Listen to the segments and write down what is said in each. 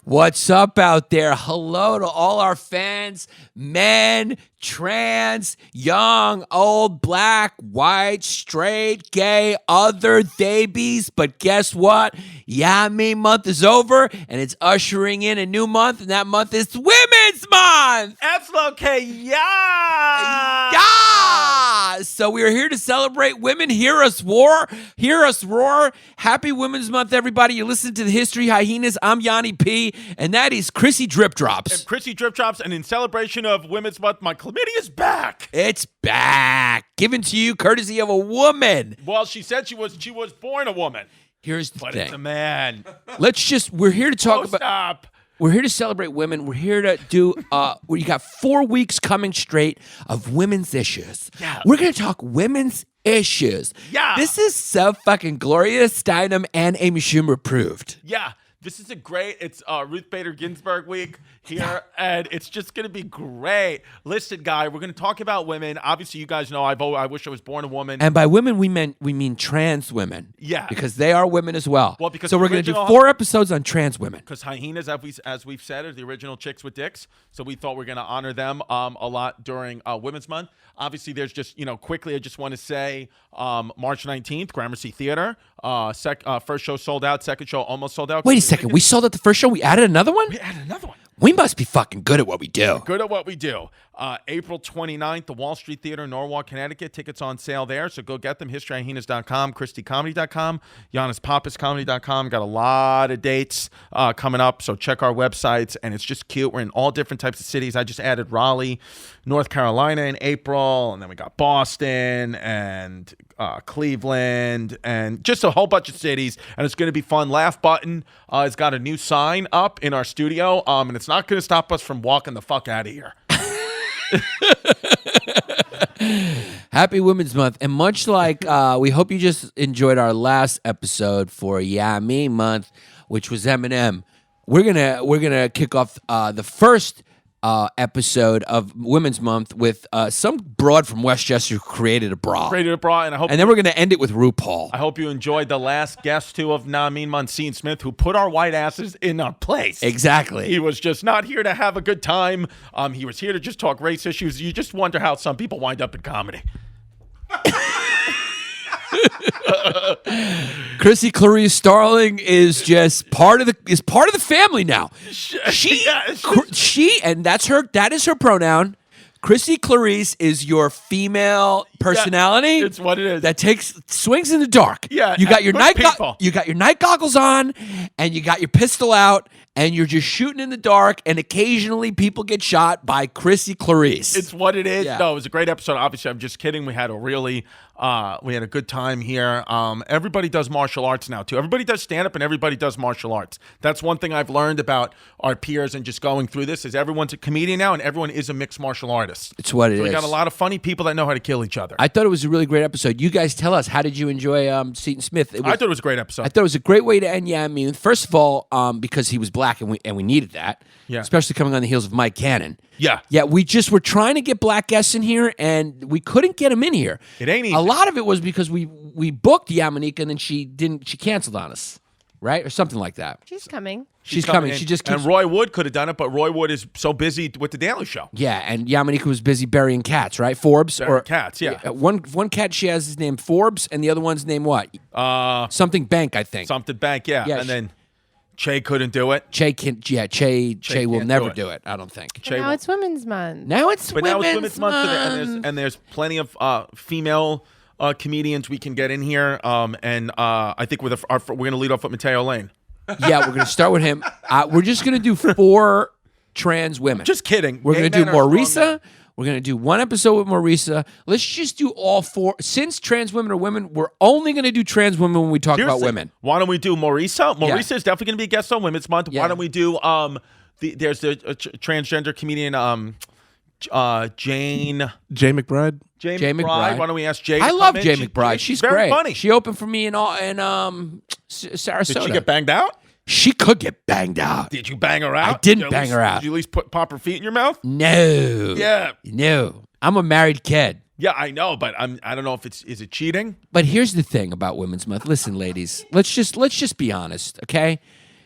What's up out there? Hello to all our fans, men, trans, young, old, black, white, straight, gay, other babies. But guess what? Yummy month is over, and it's ushering in a new month, and that month is Women's Month. Okay, yeah. Yeah. So we are here to celebrate women. Hear us roar. Hear us roar. Happy Women's Month, everybody. You're listening to the History Hyenas. I'm Yanni P, and that is Chrissy Drip Drops. And Chrissy Drip Drops, and in celebration of Women's Month, my chlamydia is back. It's back. Given to you courtesy of a woman. Well, she said she was born a woman. Here's the But thing. it's a man. We're here to talk about. Stop. We're here to celebrate women. We're here to do, you got 4 weeks coming straight of women's issues. Yeah. We're going to talk women's issues. Yeah. This is so fucking Gloria Steinem and Amy Schumer approved. Yeah. This is it's Ruth Bader Ginsburg week here, and it's just going to be great. Listen, guy, we're going to talk about women. Obviously, you guys know I wish I was born a woman. And by women, we mean trans women. Yeah. Because they are women as well. Well, because so the we're going to do original- 4 episodes on trans women. Because hyenas, as we've said, are the original chicks with dicks. So we thought we're going to honor them a lot during Women's Month. Obviously, there's just, quickly, I just want to say March 19th, Gramercy Theater. First show sold out. Second show almost sold out. Wait a second. We sold out the first show. We added another one? We added another one. We must be fucking good at what we do. Good at what we do. April 29th, the Wall Street Theater, Norwalk, Connecticut. Tickets on sale there, so go get them. HistoryHyenas.com, ChristieComedy.com, YannisPappas.comedy.com. Got a lot of dates coming up, so check our websites, and it's just cute. We're in all different types of cities. I just added Raleigh, North Carolina in April, and then we got Boston and Cleveland, and just a whole bunch of cities, and it's going to be fun. Laugh Button has got a new sign up in our studio, and it's not going to stop us from walking the fuck out of here. Happy Women's Month, and much like we hope you just enjoyed our last episode for Yummy Month, which was Eminem. We're gonna kick off the first episode of Women's Month with some broad from Westchester who created a bra. And then we're gonna end it with RuPaul. I hope you enjoyed the last guest too of Namin Monsine Smith, who put our white asses in our place. Exactly. He was just not here to have a good time. He was here to just talk race issues. You just wonder how some people wind up in comedy. Chrissy Clarice Starling is just part of the family now. She and that is her pronoun. Chrissy Clarice is your female personality. Yeah, it's what it is. That takes swings in the dark. Yeah, you got your you got your night goggles on, and you got your pistol out, and you're just shooting in the dark. And occasionally, people get shot by Chrissy Clarice. It's what it is. Yeah. No, it was a great episode. Obviously, I'm just kidding. We had a good time here. Everybody does martial arts now too. Everybody does stand up, and everybody does martial arts. That's one thing I've learned about our peers and just going through this is everyone's a comedian now, and everyone is a mixed martial artist. It's what it is. We got a lot of funny people that know how to kill each other. I thought it was a really great episode. You guys tell us, how did you enjoy Seton Smith? I thought it was a great episode. I thought it was a great way to end Yummy. First of all, because he was black and we needed that. Yeah. Especially coming on the heels of Mike Cannon. Yeah. Yeah, we just were trying to get black guests in here, and we couldn't get them in here. It ain't easy. A lot of it was because we booked Yamanika, and then she canceled on us, right? Or something like that. She's coming. She's coming. in. She just keeps... And Roy Wood could have done it, but Roy Wood is so busy with the Daily Show. Yeah, and Yamanika was busy burying cats, right? Forbes. Burying cats, yeah. One cat she has is named Forbes, and the other one's named what? Something Bank, I think. Something Bank, yeah. Yeah, and then Che couldn't do it. Che will can't never do it. do it, I don't think. Che Now will- it's Women's Month. Now it's Women's Month, and there's plenty of female comedians we can get in here. And I think we're going to lead off with Mateo Lane. Yeah, we're going to start with him. We're just going to do 4 trans women. Just kidding. We're going to Gay do men are strong Maurisa. men. We're going to do one episode with Marisa. Let's just do all 4. Since trans women are women, we're only going to do trans women when we talk about women. Why don't we do Marisa? Marisa is definitely going to be a guest on Women's Month. Yeah. Why don't we do there's the transgender comedian Jane McBride. Jay McBride. Why don't we ask Jay? I love Jay McBride. She's very great. funny. She opened for me in Sarasota. Did she get banged out? She could get banged out. Did you bang her out? I didn't bang her out. Did you at least pop her feet in your mouth? No. Yeah. No. I'm a married kid. Yeah, I know, but I don't know if is it cheating? But here's the thing about Women's Month. Listen, ladies, let's just be honest, okay?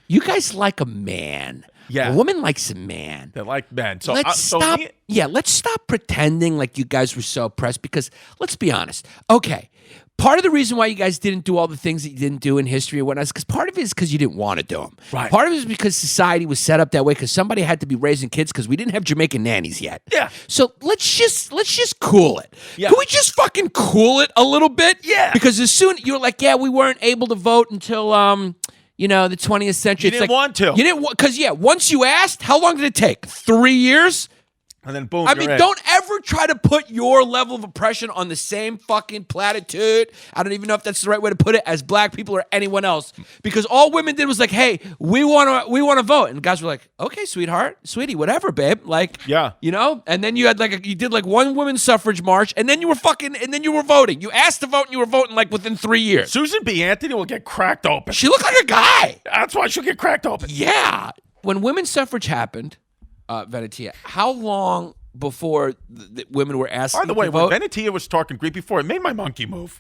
You guys like a man. Yeah. A woman likes a man. They like men. So Let's stop. Let's stop pretending like you guys were so oppressed because let's be honest. Okay. Part of the reason why you guys didn't do all the things that you didn't do in history or whatnot is because part of it is because you didn't want to do them. Right. Part of it is because society was set up that way because somebody had to be raising kids because we didn't have Jamaican nannies yet. Yeah. So let's just cool it. Yeah. Can we just fucking cool it a little bit? Yeah. Because as soon you're like, yeah, we weren't able to vote until the 20th century. You didn't want to. You didn't because once you asked, how long did it take? 3 years? And then boom. I mean, don't ever try to put your level of oppression on the same fucking platitude. I don't even know if that's the right way to put it as black people or anyone else. Because all women did was like, hey, we want to vote. And guys were like, okay, sweetie, whatever, babe. Like, yeah. And then you had you did one women's suffrage march and then you were voting. You asked to vote and you were voting within 3 years. Susan B. Anthony will get cracked open. She looked like a guy. That's why she'll get cracked open. Yeah. When women's suffrage happened, Venetia, how long before the women were asking By the way, to when vote? Venetia was talking Greek before, it made my monkey move.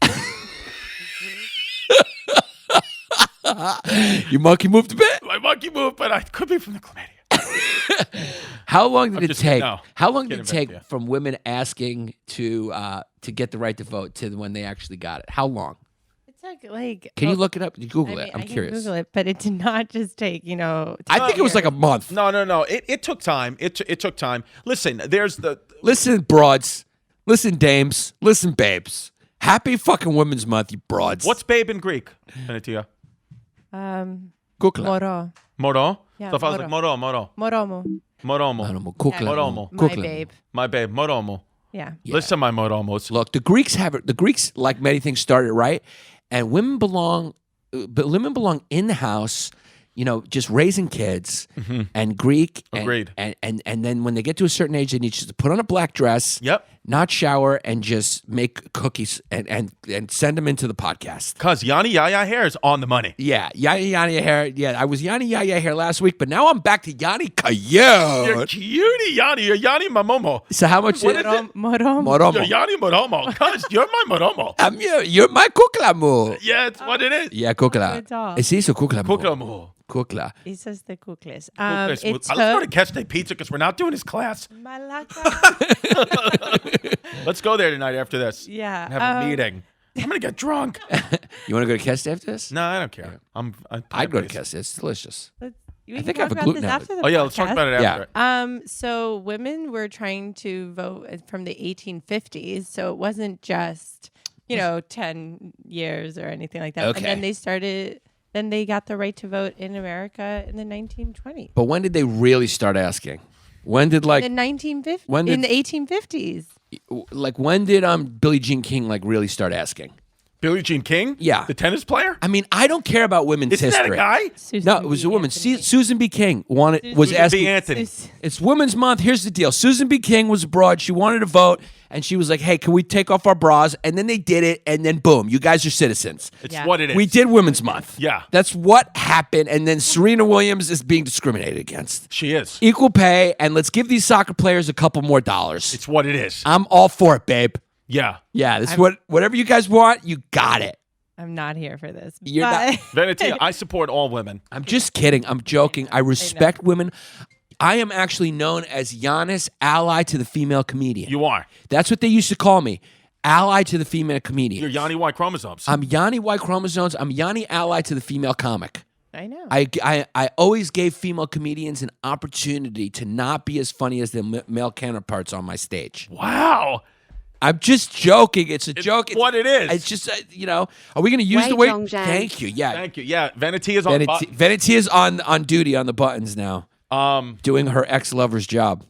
Your monkey moved a bit? My monkey moved, but I could be from the chlamydia. How long did it take? No. How long did it take from women asking to get the right to vote to when they actually got it? How long? Can you look it up? You Google it. I'm curious. Google it, but it did not just take, I think it was like a month. No. It took time. It took time. Listen, Listen, broads. Listen, dames. Listen, babes. Happy fucking Women's Month, you broads. What's babe in Greek, Venetia? Kukla. Moro. Moro? Yeah, So if I was like moro. Moromo. Moromo. Kukla. Moromo. My babe. My babe. Moromo. Yeah. Listen, my Moromos. Look, the Greeks have it. The Greeks, like many things, started right, and women belong in the house. Just raising kids and Greek. Agreed. And then when they get to a certain age, they need to put on a black dress. Yep. Not shower and just make cookies and send them into the podcast. Because Yanni Yaya hair is on the money. Yeah, Yanni hair. Yeah, I was Yanni Yaya hair last week, but now I'm back to Yanni Coyote. You're cutie Yanni. You're Yanni Mamomo. So how much? What is it? Moromo. You're Yanni Moromo. Because you're my Moromo. I'm you're my kuklamu. Yeah, it's what it is. Yeah, kukla. Good talk. Es eso, kuklamu. Kuklamu. Kukla. He says the kukles. Let's It's go to Catch Day Pizza because we're not doing his class. Malaka. Let's go there tonight after this. Yeah. And have a meeting. I'm going to get drunk. You want to go to Kest after this? No, I don't care. I'd go to Kest. It's delicious. We I can think I have talk a about gluten this allergy. after the Oh, yeah, let's talk podcast. about it after. So women were trying to vote from the 1850s. So it wasn't just, 10 years or anything like that. Okay. And then they got the right to vote in America in the 1920s. But when did they really start asking? When did In the 1950s. In the 1850s. when did Billie Jean King really start asking? Billie Jean King? Yeah. The tennis player? I mean, I don't care about women's Isn't history. that a guy? Susan No, it was a B. woman. Anthony. Susan B. King was Susan asking. B. Anthony. It's Women's Month. Here's the deal. Susan B. King was abroad. She wanted to vote, and she was like, "Hey, can we take off our bras?" And then they did it, and then boom, you guys are citizens. It's Yeah. what it is. We did Women's Month. Yeah. That's what happened. And then Serena Williams is being discriminated against. She is. Equal pay, and let's give these soccer players a couple more dollars. It's what it is. I'm all for it, babe. Yeah. Yeah, this whatever you guys want, you got it. I'm not here for this. You're but not- Venetia, I support all women. I'm just kidding. I'm joking. I respect women. I am actually known as Yannis, ally to the female comedian. You are. That's what they used to call me. Ally to the female comedian. You're Yanni Y chromosomes. I'm Yanni Y chromosomes. I'm Yanni ally to the female comic. I know. I always gave female comedians an opportunity to not be as funny as their male counterparts on my stage. Wow. I'm just joking. It's a joke. It's what it is. It's just, are we going to use the Wei word? Zhongzhang. Thank you. Yeah. Thank you. Yeah. Venetia's on Venetia's on duty on the buttons now, doing her ex-lover's job.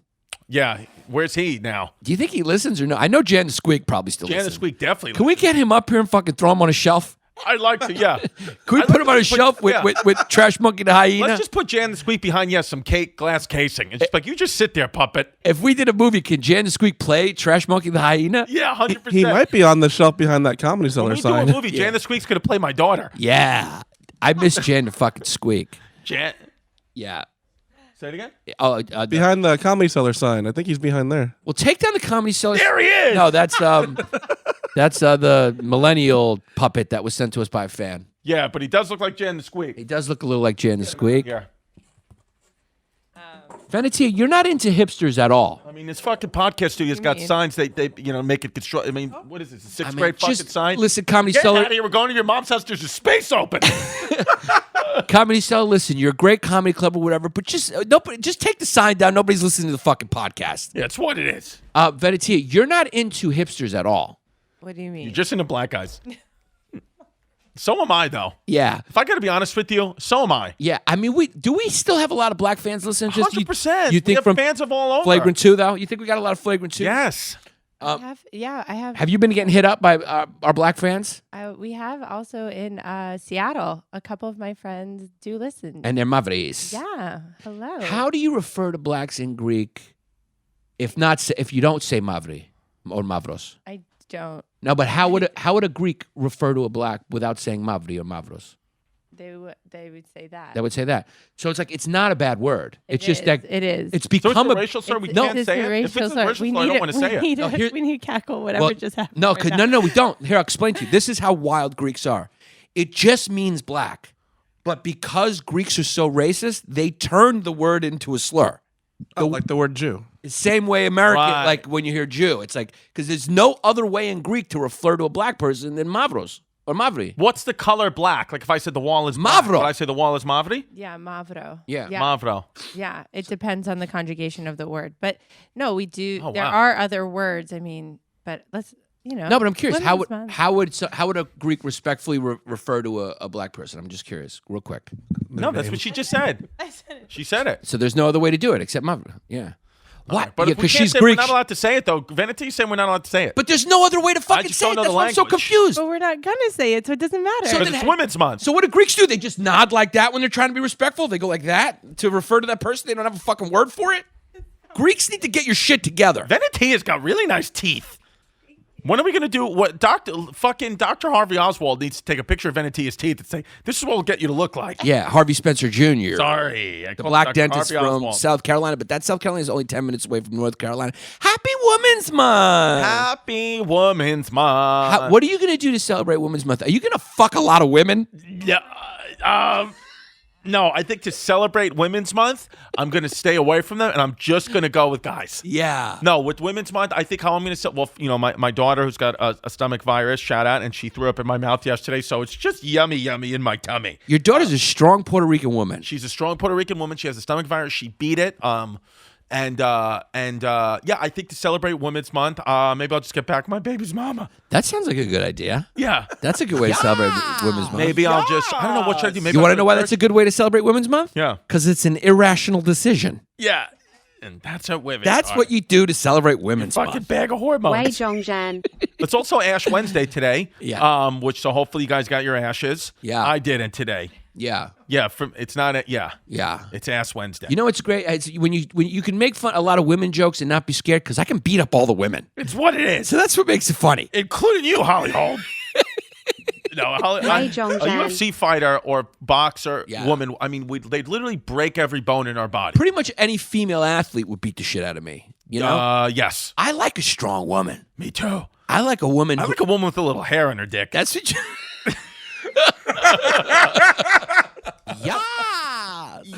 Yeah. Where's he now? Do you think he listens or no? I know Jan the Squeak probably still Jan the listens. Squeak definitely. Can we get him up here and fucking throw him on a shelf? I'd like to, yeah. Can we I'd put like him to on a just put- shelf yeah. with Trash Monkey the Hyena? Let's just put Jan the Squeak behind, some glass casing. And just like, you just sit there, puppet. If we did a movie, can Jan the Squeak play Trash Monkey the Hyena? Yeah, 100%. He might be on the shelf behind that Comedy Cellar When we do a sign. movie, Jan the Squeak's going to play my daughter. Yeah. I miss Jan the fucking Squeak. Jan. Yeah. Say it again? Oh, Behind the Comedy Cellar sign. I think he's behind there. well, take down the Comedy Cellar. There he is. No, that's the millennial puppet that was sent to us by a fan. Yeah, but he does look like Jan the Squeak. He does look a little like Jan the Squeak. Yeah. Venetia, you're not into hipsters at all. I mean, this fucking podcast studio's got signs. They make it construct. I mean, what is this? A sixth grade fucking just sign? listen, Comedy Get Cellar. out of here. We're going to your mom's house. There's a space open. Comedy Cellar, listen, you're a great comedy club or whatever, but just take the sign down. Nobody's listening to the fucking podcast. Yeah, it's what it is. Venetia, you're not into hipsters at all. What do you mean? You're just into black guys. So am I, though. Yeah. If I got to be honest with you, so am I. Yeah, I mean, we still have a lot of black fans listening? 100%. You We think have from fans of all over. Flagrant 2, though? You think we got a lot of Flagrant 2? Yes. I have. Have you been getting hit up by our black fans? We have also in Seattle. A couple of my friends do listen. And they're mavris. Yeah. Hello. How do you refer to blacks in Greek if you don't say mavri or mavros? I don't. No, but how would a Greek refer to a black without saying mavri or mavros? They would say that. That would say that. So it's like it's not a bad word. It's just is. that It is. it's So become it's a a racial slur. We It's- can't it's say a it. If racial it's a slur. racial We slur, I need don't it. want to say it. No, here- We need to cackle whatever Well, just happened. No, right now. no, we don't. Here, I'll explain to you. This is how wild Greeks are. It just means black. But because Greeks are so racist, they turned the word into a slur. Like the word Jew. Same way American, Right. like when you hear Jew, it's like, because there's no other way in Greek to refer to a black person than mavros or mavri. What's the color black? Like if I said the wall is black, Mavro. would I say the wall is mavri? Yeah, mavro. Yeah. Mavro. Yeah, it depends on the conjugation of the word. But no, we do. Oh, there wow. are other words. I mean, but let's, No, but I'm curious. Women's Month. How would a Greek respectfully refer to a black person? I'm just curious, real quick. No, that's what she just said. I said it. She said it. So there's no other way to do it except mavri. Yeah. What? But Yeah, if we because can't she's say Greek. we're not allowed to say it, though. Veneti's saying we're not allowed to say it. But there's no other way to fucking just say don't it. know That's the why I'm so language. confused. But we're not gonna say it, so it doesn't matter. So Because then- it's Women's Month. So what do Greeks do? They just nod like that when they're trying to be respectful? They go like that to refer to that person? They don't have a fucking word for it? Greeks need to get your shit together. Veneti has got really nice teeth. When are we going to do what Dr. Harvey Oswald needs to take a picture of Venetia's teeth and say, this is what will get you to look like. Yeah, Harvey Spencer Jr. Sorry. I The called black Dr. dentist Harvey from Oswald. South Carolina, but that South Carolina is only 10 minutes away from North Carolina. Happy Women's Month! Happy Women's Month. What are you going to do to celebrate Women's Month? Are you going to fuck a lot of women? Yeah. No, I think to celebrate Women's Month, I'm going to stay away from them, and I'm just going to go with guys. Yeah. No, with Women's Month, I think how I'm going to well, my daughter who's got a stomach virus, shout out, and she threw up in my mouth yesterday, so it's just yummy in my tummy. Your daughter's a strong Puerto Rican woman. She's a strong Puerto Rican woman. She has a stomach virus. She beat it. Yeah, I think to celebrate Women's Month, maybe I'll just get back my baby's mama. That sounds like a good idea. Yeah. That's a good way to celebrate Women's Month. Maybe I'll just, I don't know, what should I do? Maybe You I'll want to go know why church? that's a good way to celebrate Women's Month? Yeah. Because it's an irrational decision. Yeah. And that's what women That's are. what you do to celebrate Women's Fucking Month. bag of hormones. Wei Zhongzhan. It's also Ash Wednesday today. Yeah. Which so hopefully you guys got your ashes. Yeah. I didn't today. Yeah. Yeah. It's not. Yeah. Yeah. It's Ash Wednesday. You know what's great? It's when you can make fun a lot of women jokes and not be scared because I can beat up all the women. It's what it is, So that's what makes it funny. including you, Holly Holm. No, Holly, Wei a Zhongzhan. UFC fighter or boxer Yeah. woman. I mean, they'd literally break every bone in our body. Pretty much any female athlete would beat the shit out of me. You know? Yes. I like a strong woman. Me too. I like a woman I who... like a woman with a little hair on her dick. That's what you... Yeah.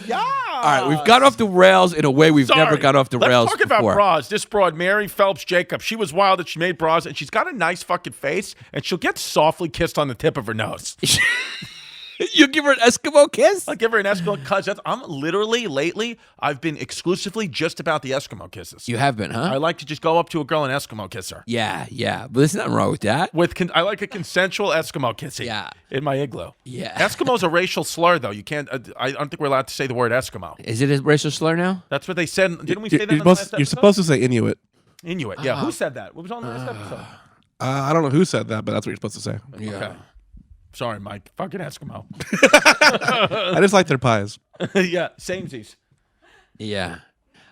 Yeah. All right, we've got off the rails in a way we've never got off the rails Let's talk about before. bras. This broad, Mary Phelps Jacob, she was wild that she made bras, and she's got a nice fucking face, and she'll get softly kissed on the tip of her nose. You give her an Eskimo kiss? I'll give her an Eskimo kiss. I'm literally, lately, I've been exclusively just about the Eskimo kisses. You have been, huh? I like to just go up to a girl and Eskimo kiss her. Yeah. But there's nothing wrong with that. I like a consensual Eskimo kissing in my igloo. Yeah. Eskimo's a racial slur, though. You can't, I don't think we're allowed to say the word Eskimo. Is it a racial slur now? That's what they said. Didn't we say that in the last episode? You're supposed to say Inuit. Inuit, yeah. Who said that? What was on the last episode? I don't know who said that, but that's what you're supposed to say. Yeah. Okay. Sorry, Mike. Fucking Eskimo. I just like their pies. Yeah, samesies. Yeah.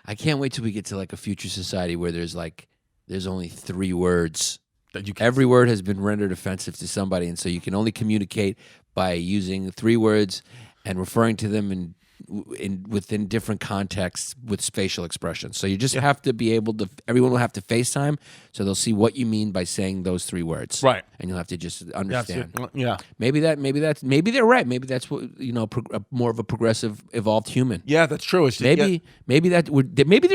I can't wait till we get to like a future society where there's only 3 words. That you can Every word has been rendered offensive to somebody, and so you can only communicate by using 3 words and referring to them within different contexts with facial expressions. So you just have to be able to. Everyone will have to FaceTime, so they'll see what you mean by saying those 3 words. Right. And you'll have to just understand. Yeah. Maybe they're right. Maybe that's what more of a progressive, evolved human. Yeah, that's true. Maybe they're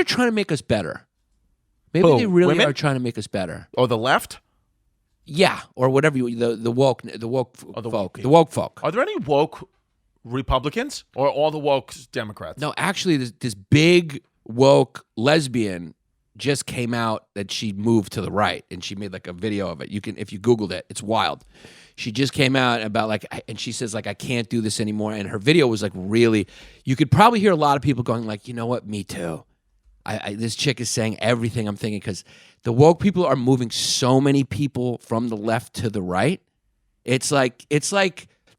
trying to make us better. Maybe Who, they really women? are trying to make us better. Oh, the left? Yeah, or whatever the woke folk. Are there any woke Republicans or all the woke Democrats? No, actually, this big woke lesbian just came out that she moved to the right, and she made like a video of it. You can, if you Googled it, it's wild. She just came out about and she says I can't do this anymore. And her video was like really, you could probably hear a lot of people going like, you know what, me too. This chick is saying everything I'm thinking, because the woke people are moving so many people from the left to the right. It's like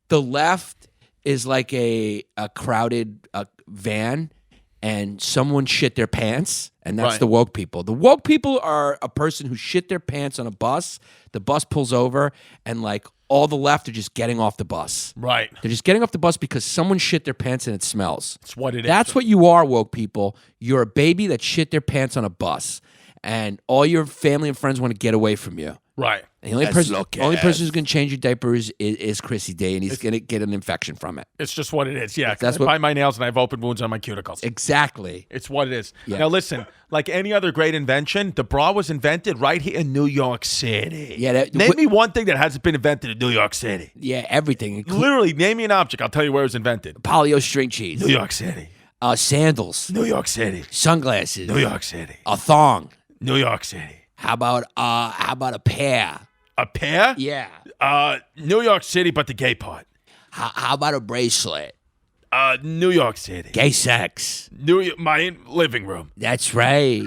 the left is like a crowded van, and someone shit their pants, and that's Right. the woke people. The woke people are a person who shit their pants on a bus. The bus pulls over, and like all the left are just getting off the bus. Right. They're just getting off the bus because someone shit their pants and it smells. That's what it is. That's what you are, woke people. You're a baby that shit their pants on a bus, and all your family and friends want to get away from you. Right. And the only person who's going to change your diapers is Chrissy Day, and he's going to get an infection from it. It's just what it is. Yeah. That's I bite my nails and I have open wounds on my cuticles. Exactly. It's what it is. Yeah. Now listen, like any other great invention, the bra was invented right here in New York City. Yeah, Name me one thing that hasn't been invented in New York City. Yeah, everything. Literally, name me an object. I'll tell you where it was invented. Polio string cheese. New York City. Sandals. New York City. Sunglasses. New York City. A thong. New York City. How about a pair? A pair? Yeah. New York City, but the gay part. How about a bracelet? New York City. Gay sex. My living room. That's right.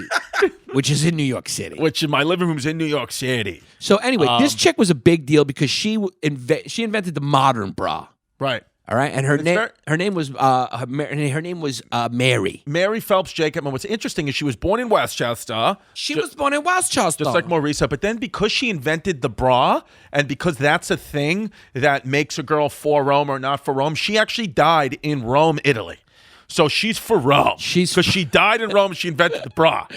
Which is in New York City. Which in my living room's in New York City. So anyway, this chick was a big deal because she invented the modern bra. Right. All right, and her name was Mary. Mary Phelps Jacob. And what's interesting is she was born in Westchester. She was born in Westchester. Just like Maurice, but then because she invented the bra, and because that's a thing that makes a girl for Rome or not for Rome, she actually died in Rome, Italy. So she's for Rome. Because she died in Rome, she invented the bra.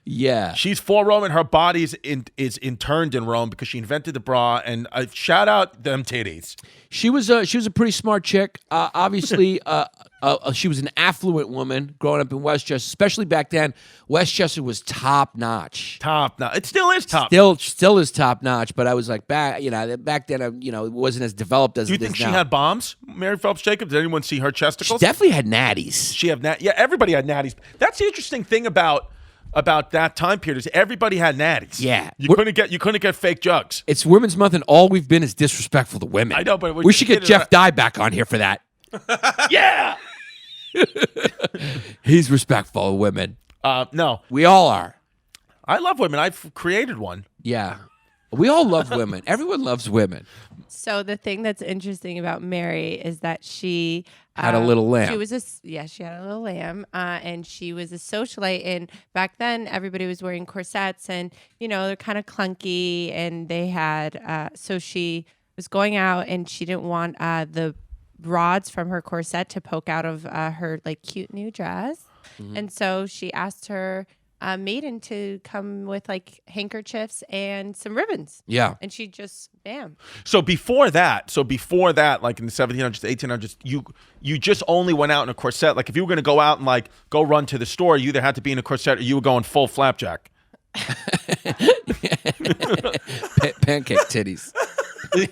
Yeah. She's for Rome, and her body is interned in Rome because she invented the bra. And shout out them titties. She was a pretty smart chick. Obviously, she was an affluent woman growing up in Westchester, especially back then. Westchester was top notch. Top notch. It still is top. Still is top notch. But I was like back then, it wasn't as developed as Do you it is think she now. had bombs, Mary Phelps Jacob? Did anyone see her chesticles? She definitely had natties. She have yeah, everybody had natties. That's the interesting thing about that time period is everybody had natties. Yeah. You couldn't get fake jugs. It's Women's Month, and all we've been is disrespectful to women. I know, but we should get Jeff Dye back on here for that. Yeah. He's respectful of women. No. We all are. I love women. I've created one. Yeah. We all love women. Everyone loves women. So the thing that's interesting about Mary is that she Had a little lamb. She had a little lamb, and she was a socialite. And back then, everybody was wearing corsets, and they're kind of clunky. And they had so she was going out, and she didn't want the rods from her corset to poke out of her like cute new dress, and so she asked her maiden to come with like handkerchiefs and some ribbons. Yeah. And she just, bam. So before that, like in the 1700s, 1800s, you just only went out in a corset. Like if you were going to go out and like go run to the store, you either had to be in a corset or you were going full flapjack. Pancake titties. you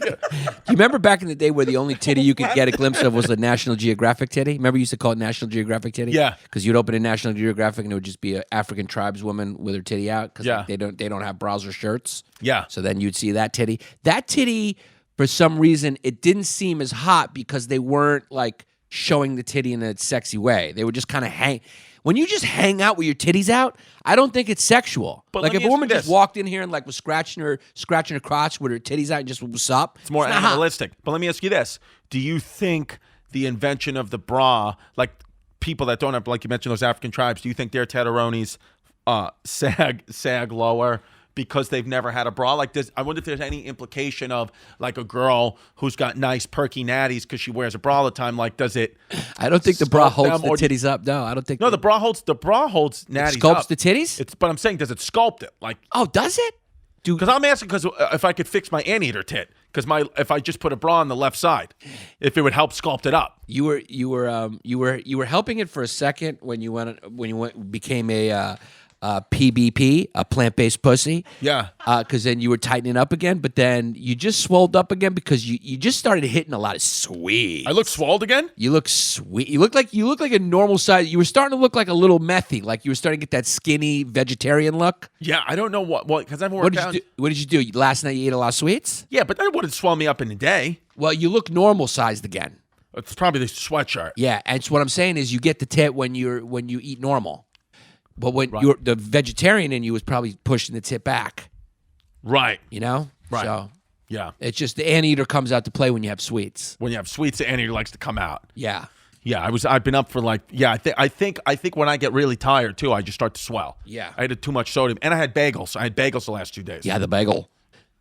remember back in the day where the only titty you could get a glimpse of was a National Geographic titty? Remember you used to call it National Geographic titty? Yeah. Because you'd open a National Geographic and it would just be an African tribeswoman with her titty out because they don't have bras or shirts. Yeah. So then you'd see that titty. That titty, for some reason, it didn't seem as hot because they weren't like showing the titty in a sexy way. They would just kind of hang. When you just hang out with your titties out, I don't think it's sexual. But like let if me a ask woman you just this. walked in here and like was scratching her crotch with her titties out and just what's up, It's more not hot. animalistic. But let me ask you this. Do you think the invention of the bra, like people that don't have, like you mentioned, those African tribes, do you think their testosterones sag lower because they've never had a bra? Like this, I wonder if there's any implication of like a girl who's got nice perky natties because she wears a bra all the time. Like, does it? I don't think the bra sculpt holds them the or- titties up. No, I don't think. No, the bra holds natties sculpts up. the titties. But I'm saying, does it sculpt it? Like, Oh, does it? because I'm asking because if I could fix my anteater tit, because if I just put a bra on the left side, if it would help sculpt it up. You were helping it for a second when you became a PBP, a plant-based pussy. Yeah. Because then you were tightening up again, but then you just swolled up again because you just started hitting a lot of sweet. I look swolled again? You look sweet. You look like a normal size. You were starting to look like a little methy, like you were starting to get that skinny vegetarian look. Yeah, I don't know what because I've What worked did out. you do? What did you do? Last night you ate a lot of sweets? Yeah, but that wouldn't swell me up in a day. Well, you look normal sized again. It's probably the sweatshirt. Yeah, and so what I'm saying is you get the tit when you eat normal. But when you're the vegetarian in you was probably pushing the tit back, Right. you know? Right. So Yeah. it's just the anteater comes out to play when you have sweets. When you have sweets, the anteater likes to come out. Yeah. Yeah, I've been up for like I think when I get really tired too, I just start to swell. Yeah. I had too much sodium, and I had bagels. I had bagels the last 2 days. Yeah, the bagel.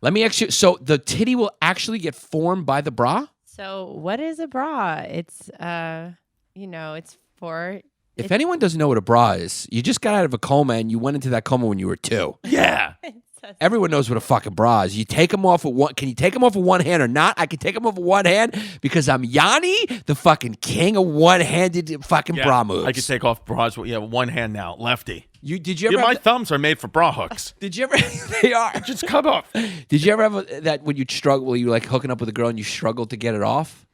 Let me actually. So the titty will actually get formed by the bra. So what is a bra? It's it's for If anyone doesn't know what a bra is, you just got out of a coma and you went into that coma when you were 2. Yeah. Everyone knows what a fucking bra is. You take them off with one. Can you take them off with one hand or not? I can take them off with one hand because I'm Yanni, the fucking king of one-handed fucking bra moves. I can take off bras with one hand now, lefty. Did you ever? Yeah, my have thumbs are made for bra hooks. did you ever? They are. Just come off. Did you ever have that when you struggle? You like hooking up with a girl and you struggle to get it off?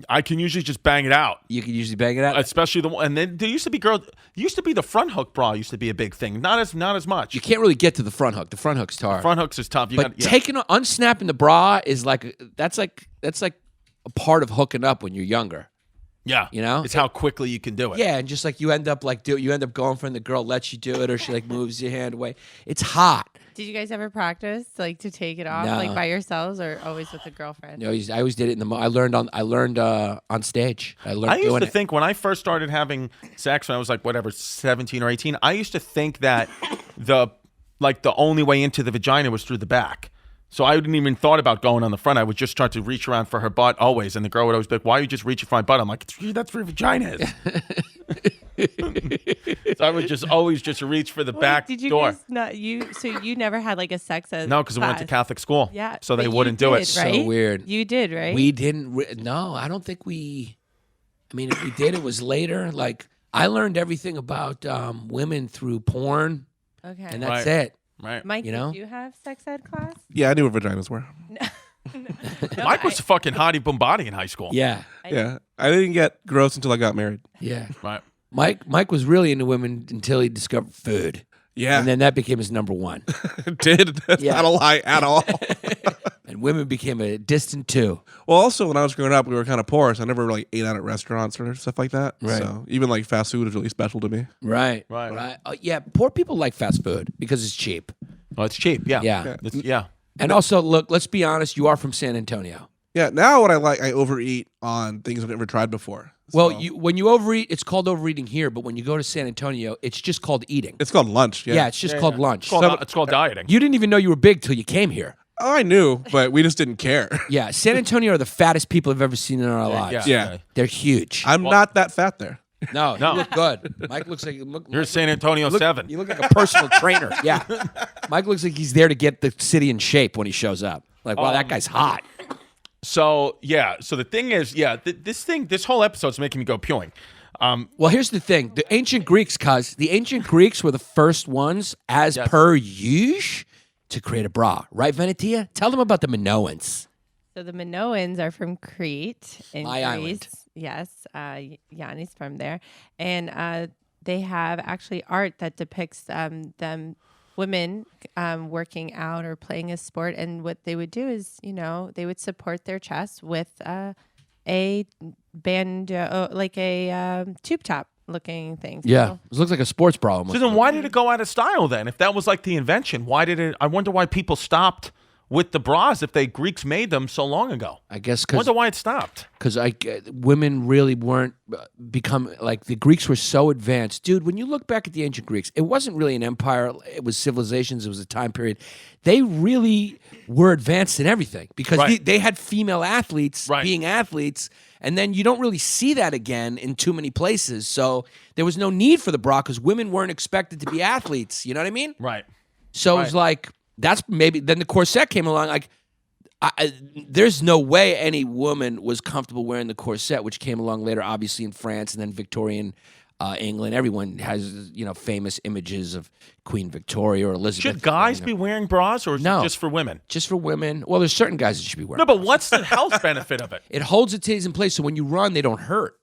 I can usually just bang it out. You can usually bang it out. Especially and then there used to be the front hook bra used to be a big thing. Not as much. You can't really get to the front hook. The front hook's tar. Front hooks is tough. But unsnapping the bra is that's like a part of hooking up when you're younger. yeah, you know? it's how quickly you can do it. Yeah, and just like you end up going for it and the girl lets you do it or she like moves your hand away. It's hot. Did you guys ever practice like to take it off No. like by yourselves or always with a girlfriend? You know, I always did it in the. I learned on stage. I learned I used doing to it. think when I first started having sex when I was like 17 or 18, I used to think that the only way into the vagina was through the back. So I didn't even thought about going on the front. I would just try to reach around for her butt always, and the girl would always be like, "Why are you just reaching for my butt?" I'm like, "That's where your vagina is." So I would just always reach for the back Did you door. guys not So you never had like a sex ed No, because we went to class? Catholic school. Yeah, so they but you wouldn't do it. did, So right? weird. You did, right? We didn't. No, I don't think we. I mean, if we did, it was later. Like I learned everything about women through porn, Okay. and that's Right. it. Right. Mike, you know? did you have sex ed class? Yeah, I knew what vaginas were. Mike was fucking hottie bombati in high school. Yeah, Yeah, I didn't get gross until I got married. yeah. Right. Mike was really into women until he discovered food, Yeah, and then that became his number one. it did. That's Yeah. not a lie at all. And women became a distant 2. Well, also when I was growing up, we were kind of poor, so I never really ate out at restaurants or stuff like that. Right. So even like fast food is really special to me. Right. Right. Yeah, poor people like fast food because it's cheap. Well, it's cheap. Yeah. Yeah. Yeah. And also, look, let's be honest, you are from San Antonio. Yeah. Now what I overeat on things I've never tried before. Well, So- when you overeat, it's called overeating here, but when you go to San Antonio, it's just called eating. it's called lunch. Yeah, it's just called lunch. It's called dieting. You didn't even know you were big till you came here. Oh, I knew, but we just didn't care. Yeah, San Antonio are the fattest people I've ever seen in our lives. Yeah. They're huge. I'm not that fat there. No, No. you look good. Mike looks like You're San Antonio 7. You look like a personal trainer. Yeah, Mike looks like he's there to get the city in shape when he shows up. Like, wow, that guy's hot. So, yeah. So the thing is, this whole episode's making me go pewing. Well, here's the thing: the ancient Greeks, the ancient Greeks were the first ones, as per usual, to create a bra, right, Venetia? Tell them about the Minoans. So the Minoans are from Crete in My Greece. island. Yes, Yannis from there, and they have actually art that depicts them women working out or playing a sport. And what they would do is, they would support their chest with a band, like a tube top looking thing. Yeah, it looks like a sports bra almost. So then why did it go out of style then? If that was like the invention, why did it? I wonder why people stopped with the bras if Greeks made them so long ago. I guess I wonder why it stopped. because women really weren't like the Greeks were so advanced. Dude, when you look back at the ancient Greeks, it wasn't really an empire. It was civilizations. It was a time period. They really were advanced in everything because Right. they had female athletes Right. being athletes. And then you don't really see that again in too many places. So there was no need for the bra because women weren't expected to be athletes. You know what I mean? Right. So it was like, that's maybe, then the corset came along. Like, there's no way any woman was comfortable wearing the corset, which came along later, obviously in France and then Victorian England. Everyone has, famous images of Queen Victoria or Elizabeth. Should guys be wearing bras or is No. it just for women? Just for women. Well, there's certain guys that should be wearing. No, but what's the health benefit of it? It holds the titties in place, so when you run, they don't hurt.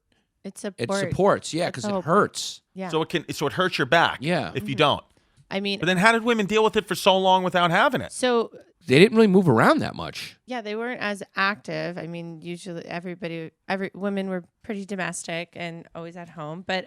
It It supports, yeah, That's because the it whole hurts. Yeah. So it hurts your back. Yeah. If you don't. I mean, But then how did women deal with it for so long without having it? so They didn't really move around that much. yeah, they weren't as active. I mean, usually every women were pretty domestic and always at home. But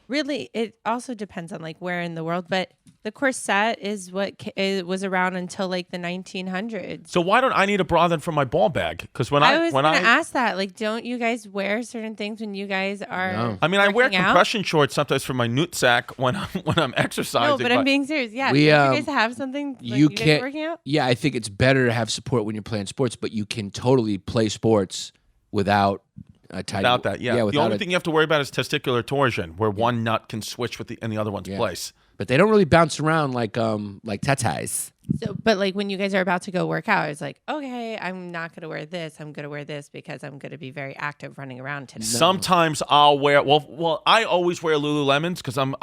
really, it also depends on like where in the world. But the corset is what it was around until like the 1900s. So why don't I need a bra then for my ball bag? Because when I was when gonna I ask that. Like, don't you guys wear certain things when you guys are? No. I mean, I wear working out? compression shorts sometimes for my nut sack when I'm exercising. No, but I'm being serious. Yeah, We, do you guys have something? When you guys can't. working out? Yeah, I think it's better to have support when you're playing sports, but you can totally play sports without a tight. without that, yeah. The without only thing you have to worry about is testicular torsion, where one nut can switch in the other one's place. But they don't really bounce around like tatas. So, but like when you guys are about to go work out, it's like, okay, I'm not gonna wear this. I'm gonna wear this because I'm gonna be very active running around today. Sometimes I'll wear well. I always wear Lululemons because I'm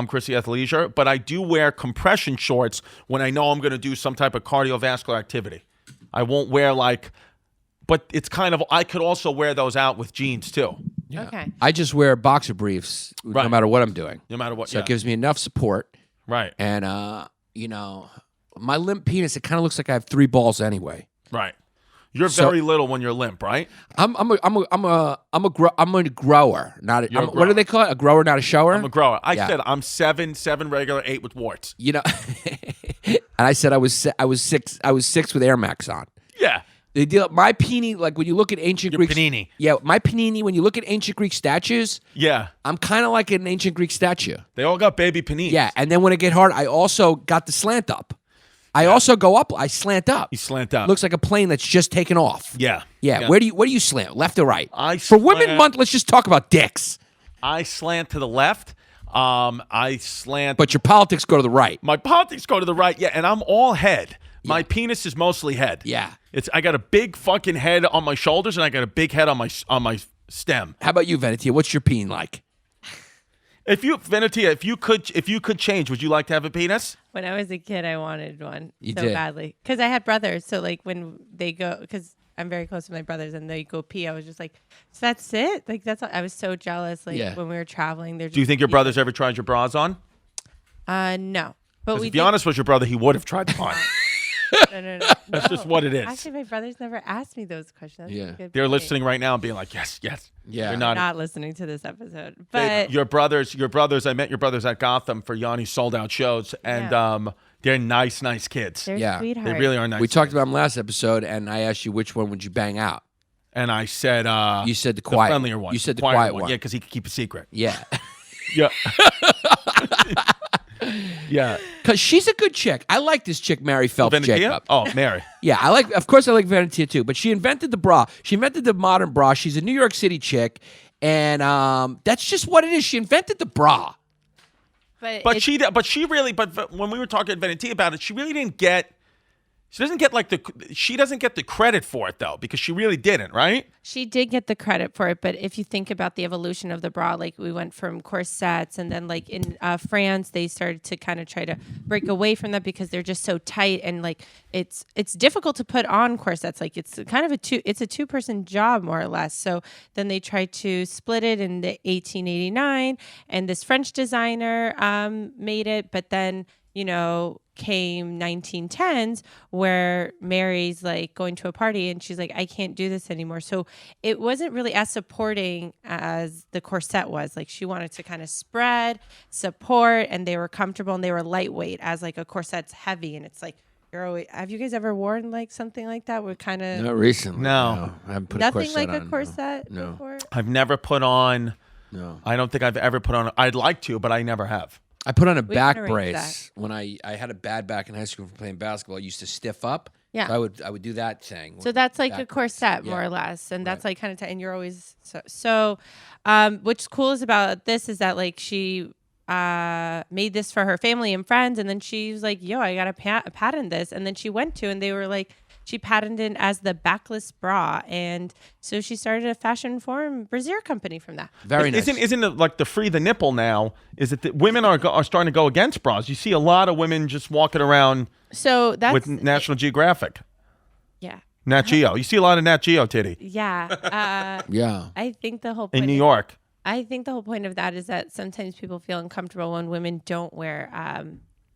Chrissy Athleisure, but I do wear compression shorts when I know I'm going to do some type of cardiovascular activity. I won't wear but it's kind of. I could also wear those out with jeans too, Okay. I just wear boxer briefs no Right. matter what I'm doing. no matter what. So yeah. it gives me enough support. Right, And my limp penis, it kind of looks like I have 3 balls anyway. right. You're So- very little when you're limp, right? I'm a grower, not a, You're a what do they call it? A grower, not a shower. I'm a grower. I Yeah. said I'm 7 regular, 8 with warts. And I said I was 6 with Air Max on. Yeah, They deal my panini, like when you look at ancient your Greek panini. Yeah, my panini. When you look at ancient Greek statues, Yeah, I'm kind of like an ancient Greek statue. they all got baby paninis. Yeah, and then when it get hard, I also got the slant up. I also go up. I slant up. you slant up. Looks like a plane that's just taken off. Yeah, Yeah. Where do you slant? Left or right? I For Women slant- Month, let's just talk about dicks. I slant to the left. I slant. But your politics go to the right. My politics go to the right, yeah, and I'm all head. My penis is mostly head. Yeah. I got a big fucking head on my shoulders, and I got a big head on my stem. How about you, Venetia? What's your peen like? Venetia, if you could change, would you like to have a penis? When I was a kid, I wanted one You so did. badly because I had brothers. So like when they go, because I'm very close to my brothers, and they go pee, I was just like, so that's it. Like that's all. I was so jealous. Like Yeah. when we were traveling, they're. Do you think your brothers ever tried your bras on? No, but we. If Yannis was your brother, he would have tried them on. No. That's just what it is. Actually, my brothers never asked me those questions. That's a Yeah. good They're point. listening right now and being like, yes. Yeah. They're Not listening to this episode, They- but your brothers. I met your brothers at Gotham for Yanni's sold out shows, and they're nice kids. they're Yeah. sweethearts. They really are nice. We talked about them last episode, and I asked you which one would you bang out. And I said, You said the quiet friendlier one. You said the Quieter quiet one. Yeah, because he could keep a secret. Yeah. Yeah. Yeah. Because she's a good chick. I like this chick, Mary Phelps Venetia? Jacob. Oh, Mary. Yeah, of course I like Venetia too, but she invented the bra. She invented the modern bra. She's a New York City chick, and that's just what it is. She invented the bra. But when we were talking to Venetia about it, she really didn't get she doesn't get the credit for it though, because she really didn't, right? She did get the credit for it, but if you think about the evolution of the bra, like we went from corsets, and then like in France, they started to kind of try to break away from that because they're just so tight, and like it's difficult to put on corsets. Like it's kind of a two-person job more or less. So then they tried to split it in the 1889, and this French designer made it, but then came 1910s where Mary's like going to a party and she's like, I can't do this anymore. So it wasn't really as supporting as the corset was. Like she wanted to kind of spread, support, and they were comfortable and they were lightweight, as like a corset's heavy. And it's like, have you guys ever worn like something like that? We're kind of not recently. No. I haven't put nothing a like corset a on, corset no. before. I've never put on. No. I don't think I've ever put on. I'd like to, but I never have. I put on a We back can arrange brace when I had a bad back in high school from playing basketball. I used to stiff up. Yeah. So I would do that thing. So that's like a Back brace. corset, more Yeah. or less, and that's like kind of and you're always so. What's cool is about this is that like she made this for her family and friends, and then she was like, "Yo, I gotta patent this," and then she went to, and they were like, she patented it as the backless bra, and so she started a fashion form brassiere company from that. Very nice. Isn't it like the free the nipple now? Is it that women are starting to go against bras? You see a lot of women just walking around So that's with National Geographic, yeah, Nat Geo. You see a lot of Nat Geo titty yeah. Yeah. I think the whole point in New York. I think the whole point of that is that sometimes people feel uncomfortable when women don't wear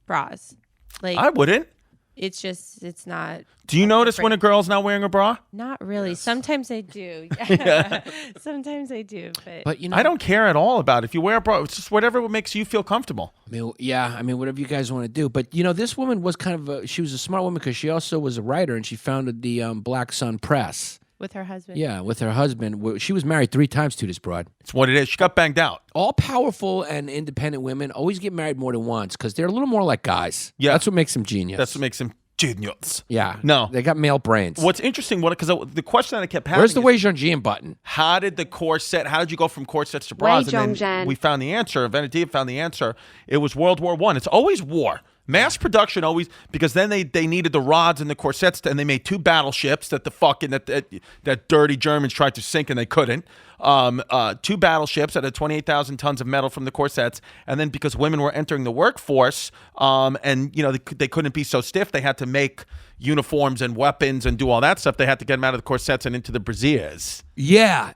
bras. Like I wouldn't. it's not. Do you notice when a girl's not wearing a bra? Not really. Sometimes I do. Yeah. Sometimes I do. But But I don't care at all about it. If you wear a bra, it's just whatever makes you feel comfortable. I mean, whatever you guys want to do. But this woman was kind of she was a smart woman because she also was a writer, and she founded the Black Sun Press. with her husband. Yeah, with her husband. She was married 3 times to this broad. It's what it is. She got banged out. All powerful and independent women always get married more than once because they're a little more like guys. Yeah. That's what makes them genius. That's what makes them genius. Yeah. No. They got male brains. What's interesting, because the question that I kept having Where's the is, Wei Zhongjian button? how did you go from corsets to bras? Wei And then Zhongjian. we found the answer. Venetia found the answer. It was World War I. It's always war. Mass production always, because then they needed the rods and the corsets, and they made 2 battleships that that dirty Germans tried to sink and they couldn't. 2 battleships that had 28,000 tons of metal from the corsets, and then because women were entering the workforce, and they couldn't be so stiff, they had to make uniforms and weapons and do all that stuff. They had to get them out of the corsets and into the brassieres. Yeah.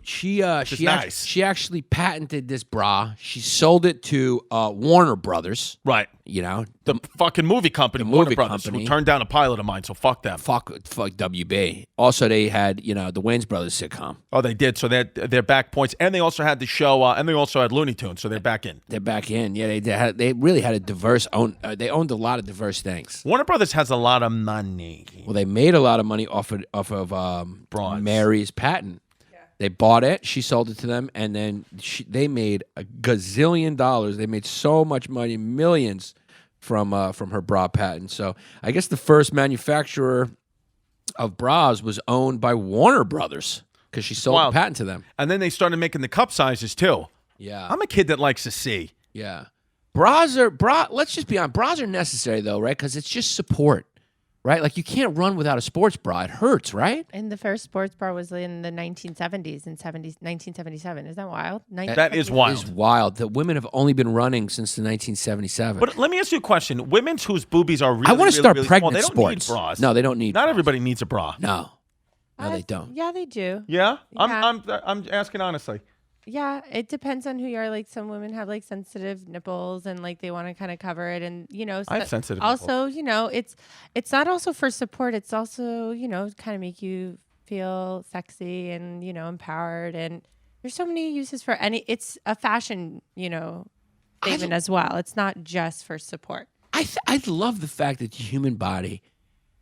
She nice. she actually patented this bra. She sold it to Warner Brothers. Right. The fucking movie company, Warner movie Brothers, company. who turned down a pilot of mine, so fuck them. Fuck WB. Also, they had the Wayans Brothers sitcom. Oh, they did. So they're back points, and they also had the show, and they also had Looney Tunes, so they're back in. They're back in. Yeah, they really had a diverse they owned a lot of diverse things. Warner Brothers has a lot of money. Well, they made a lot of money off of Bronze. Mary's patent. They bought it. She sold it to them, and then they made a gazillion dollars. They made so much money, millions, from her bra patent. So I guess the first manufacturer of bras was owned by Warner Brothers because she sold the patent to them. And then they started making the cup sizes too. Yeah, I'm a kid that likes to see. yeah. Let's just be honest. Bras are necessary though, right? Because it's just support. Right? Like you can't run without a sports bra. It hurts, right? And the first sports bra was in the 1970s, 1977. Is that wild? That is wild. It's wild. The women have only been running since the 1977. But let me ask you a question. Women whose boobies are really, I want to start really pregnant small, they don't sports. need bras. No, they don't need. Not bras. everybody needs a bra. No, they don't. Yeah, they do. Yeah? Yeah. I'm asking honestly. Yeah, it depends on who you are. Like some women have like sensitive nipples and like they want to kind of cover it, and I have sensitive also, it's not also for support. It's also, kind of make you feel sexy and, empowered. And there's so many uses for it's a fashion, statement as well. It's not just for support. I love the fact that the human body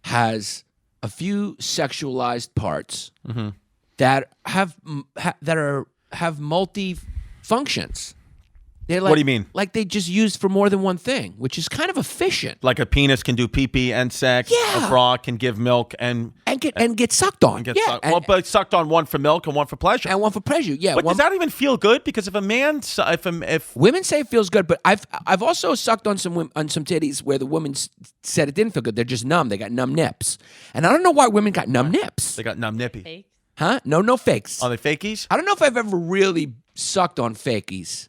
has a few sexualized parts that have multi functions. What do you mean? Like they just used for more than one thing, which is kind of efficient. Like a penis can do pee-pee and sex. Yeah. A bra can give milk and and get sucked on. Get sucked. Well, but sucked on, one for milk and one for pleasure. And one for pleasure. Yeah. But does that even feel good? Because if a man, if women say it feels good, but I've also sucked on some titties where the woman said it didn't feel good. They're just numb. They got numb nips, and I don't know why women got numb nips. they got numb nippy. Fake. Huh? No fakes. Are they fakies? I don't know if I've ever really sucked on fakies.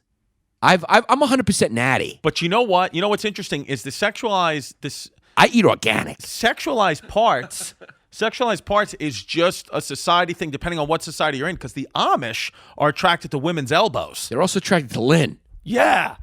I'm 100% natty. But you know what? You know what's interesting is the I eat organic. sexualized parts. Sexualized parts is just a society thing, depending on what society you're in. Because the Amish are attracted to women's elbows. They're also attracted to Lynn. Yeah,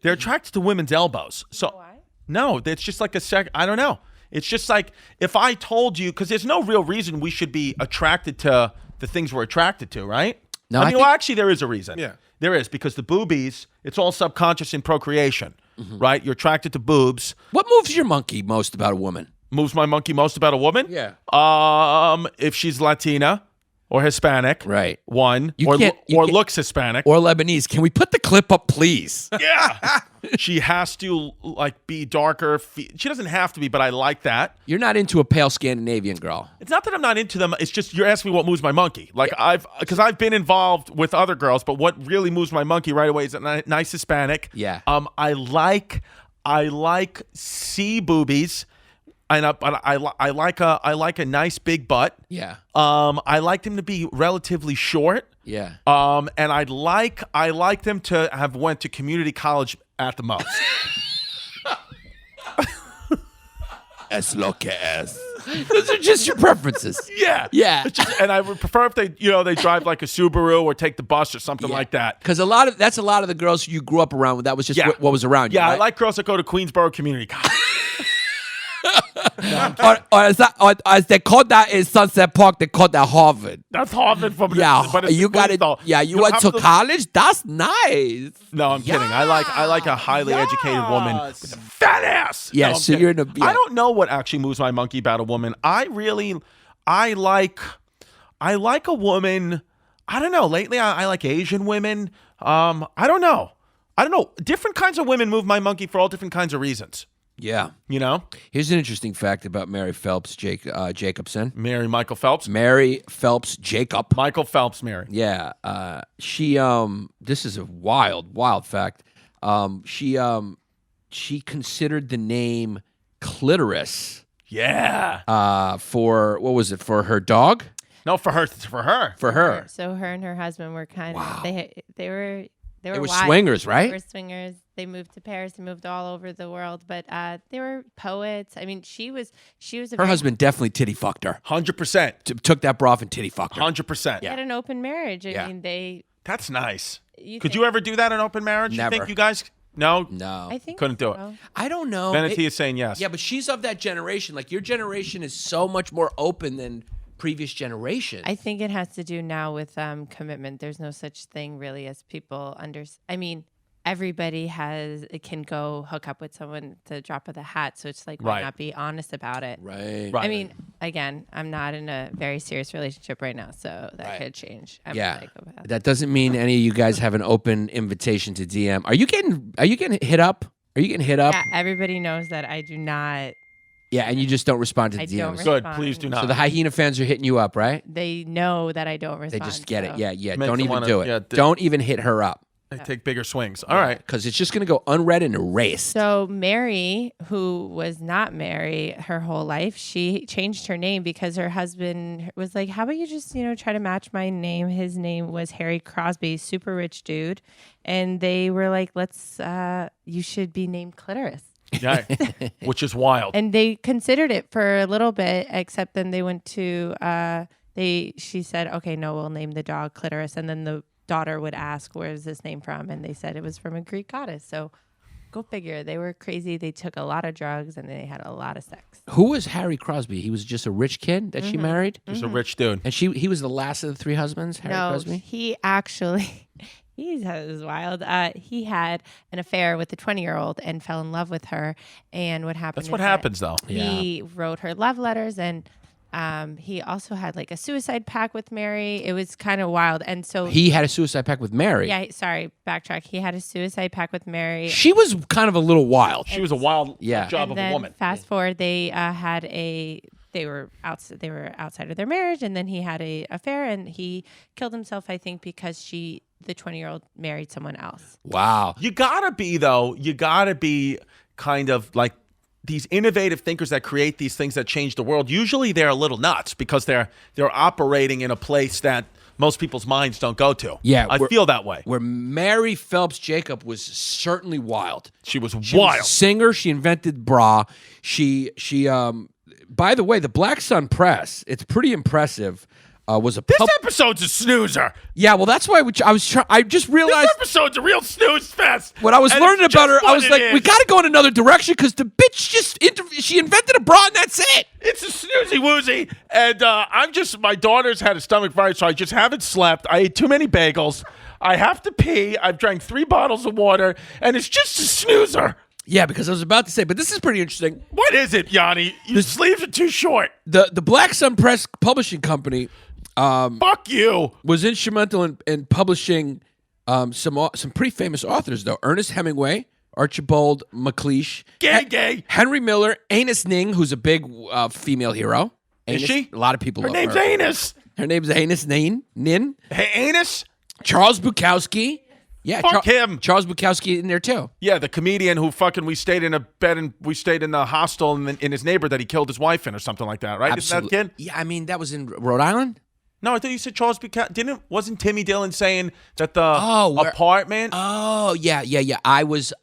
they're attracted to women's elbows. So Why? no, it's just like I don't know. It's just like if I told you, because there's no real reason we should be attracted to the things we're attracted to, right? No, I mean, well, actually, there is a reason. Yeah. There is, because the boobies, it's all subconscious in procreation, right? You're attracted to boobs. What moves your monkey most about a woman? Moves my monkey most about a woman? Yeah. If she's Latina or Hispanic. Right. One. You Or can't- looks Hispanic. Or Lebanese. Can we put the clip up, please? Yeah. She has to be darker. She doesn't have to be, but I like that. You're not into a pale Scandinavian girl. It's not that I'm not into them. It's just you're asking me what moves my monkey. Like because I've been involved with other girls, but what really moves my monkey right away is a nice Hispanic. Yeah. I like sea boobies, and I like a nice big butt. Yeah. I like them to be relatively short. Yeah. And I like them to have went to community college at the most. Es lo que es. Those are just your preferences. Yeah. Yeah. And I would prefer if they drive like a Subaru or take the bus or something like that. Because that's a lot of the girls who you grew up around with. That was just what was around you. Yeah, right? I like girls that go to Queensborough Community College. as they call that in Sunset Park, they call that Harvard. That's Harvard from Yeah, but it's you got it. though. Yeah, you don't went have to college. That's nice. No, I'm kidding. I like a highly educated woman with a fat ass. Yeah, No, I'm so kidding. you're in a. Yeah. I don't know what actually moves my monkey about a woman. I like a woman. I don't know. Lately, I like Asian women. I don't know. Different kinds of women move my monkey for all different kinds of reasons. Yeah. You know, Here's an interesting fact about Mary Phelps Jacobson. Mary Michael Phelps. Mary Phelps Jacob. Michael Phelps, Mary. Yeah. She this is a wild fact. She considered the name clitoris Yeah. for what was it? For her dog? No, for her. For her. For her. So her and her husband were kind of they were They were wild. swingers, right? They were swingers. They moved to Paris. They moved all over the world, but they were poets. I mean, she was a Her very- husband definitely titty fucked her. 100%. Took that bra off and titty fucked her. 100%. They had an open marriage. I mean, they. That's nice. You Could think- you ever do that in open marriage? Never. You think you guys? No. No. I think Couldn't do it. so. I don't know. Vanity is saying yes. Yeah, but she's of that generation. Like your generation is so much more open than previous generation. I think it has to do now with commitment. There's no such thing really as people I mean, everybody can go hook up with someone at the drop of the hat. So it's like, why Right. not be honest about it? Right. Right. I mean, again, I'm not in a very serious relationship right now, so that Right. could change. I'm Yeah. a psychopath. That doesn't mean any of you guys have an open invitation to DM. Are you getting hit up? Are you getting hit up? Yeah, everybody knows that I do not. Yeah, and you just don't respond to I DMs. don't Good. respond. Please do not. So the Hyena fans are hitting you up, right? They know that I don't They respond. just get it. so- Yeah. Makes Don't them even wanna- do it. yeah, Don't even hit her up They take bigger swings. All right. because it's just going to go unread and erased. So Mary, who was not Mary her whole life, she changed her name because her husband was like, "How about you just try to match my name?" His name was Caresse Crosby, super rich dude, and they were like, "Let's, you should be named Clitoris." Yeah. Which is wild. And they considered it for a little bit, except then they went to she said, "Okay, no, we'll name the dog Clitoris," and then the daughter would ask, "Where's this name from?" And they said it was from a Greek goddess. So go figure. They were crazy. They took a lot of drugs and they had a lot of sex. Who was Harry Crosby? He was just a rich kid that she married, He's a rich dude. and he was the last of the three husbands. Harry No, Crosby. he actually. He was wild. He had an affair with a 20-year-old and fell in love with her. And what happened? That's what is that happens, though. He wrote her love letters, and he also had like a suicide pact with Mary. It was kind of wild. And so He had a suicide pact with Mary. yeah, sorry, backtrack. He had a suicide pact with Mary. She was kind of a little wild. She was a wild Yeah. job And of then a woman. fast forward, they they were outside of their marriage, and then he had a affair, and he killed himself, I think, because the 20-year-old married someone else. Wow. You gotta be kind of like these innovative thinkers that create these things that change the world. Usually they're a little nuts because they're operating in a place that most people's minds don't go to. Yeah, I feel that way. Where Mary Phelps Jacob was certainly wild. She was She wild. was a singer. She invented bra. She by the way, the Black Sun Press, it's pretty impressive. Was a This episode's a snoozer. Yeah, well, that's why I just realized This episode's a real snooze fest. when I was And learning it's about her, just I what was it like, is. we got to go in another direction because the bitch she invented a bra and that's it. It's a snoozy woozy, and my daughter's had a stomach virus, so I just haven't slept. I ate too many bagels. I have to pee. I've drank 3 bottles of water, and it's just a snoozer. Yeah, because I was about to say, but this is pretty interesting. What is it, Yanni? Your sleeves are too short. The Black Sun Press publishing company Fuck you. was instrumental in publishing some pretty famous authors, though. Ernest Hemingway, Archibald MacLeish, Gay. Henry Miller, Anus Ning, who's a big female hero. Is Anus, she? A lot of people Her love name's her. Anus. Her name's Anus Nin. Hey, Anus? Charles Bukowski. Yeah, Fuck him. Charles Bukowski in there, too. Yeah, the comedian who we stayed in a bed and we stayed in the hostel in his neighbor that he killed his wife in or something like that, right? Absolutely. Isn't that kid? Yeah, I mean, that was in Rhode Island. No, I thought you said Charles Bukowski. Wasn't Timmy Dillon saying that the where- apartment? Oh, yeah. I was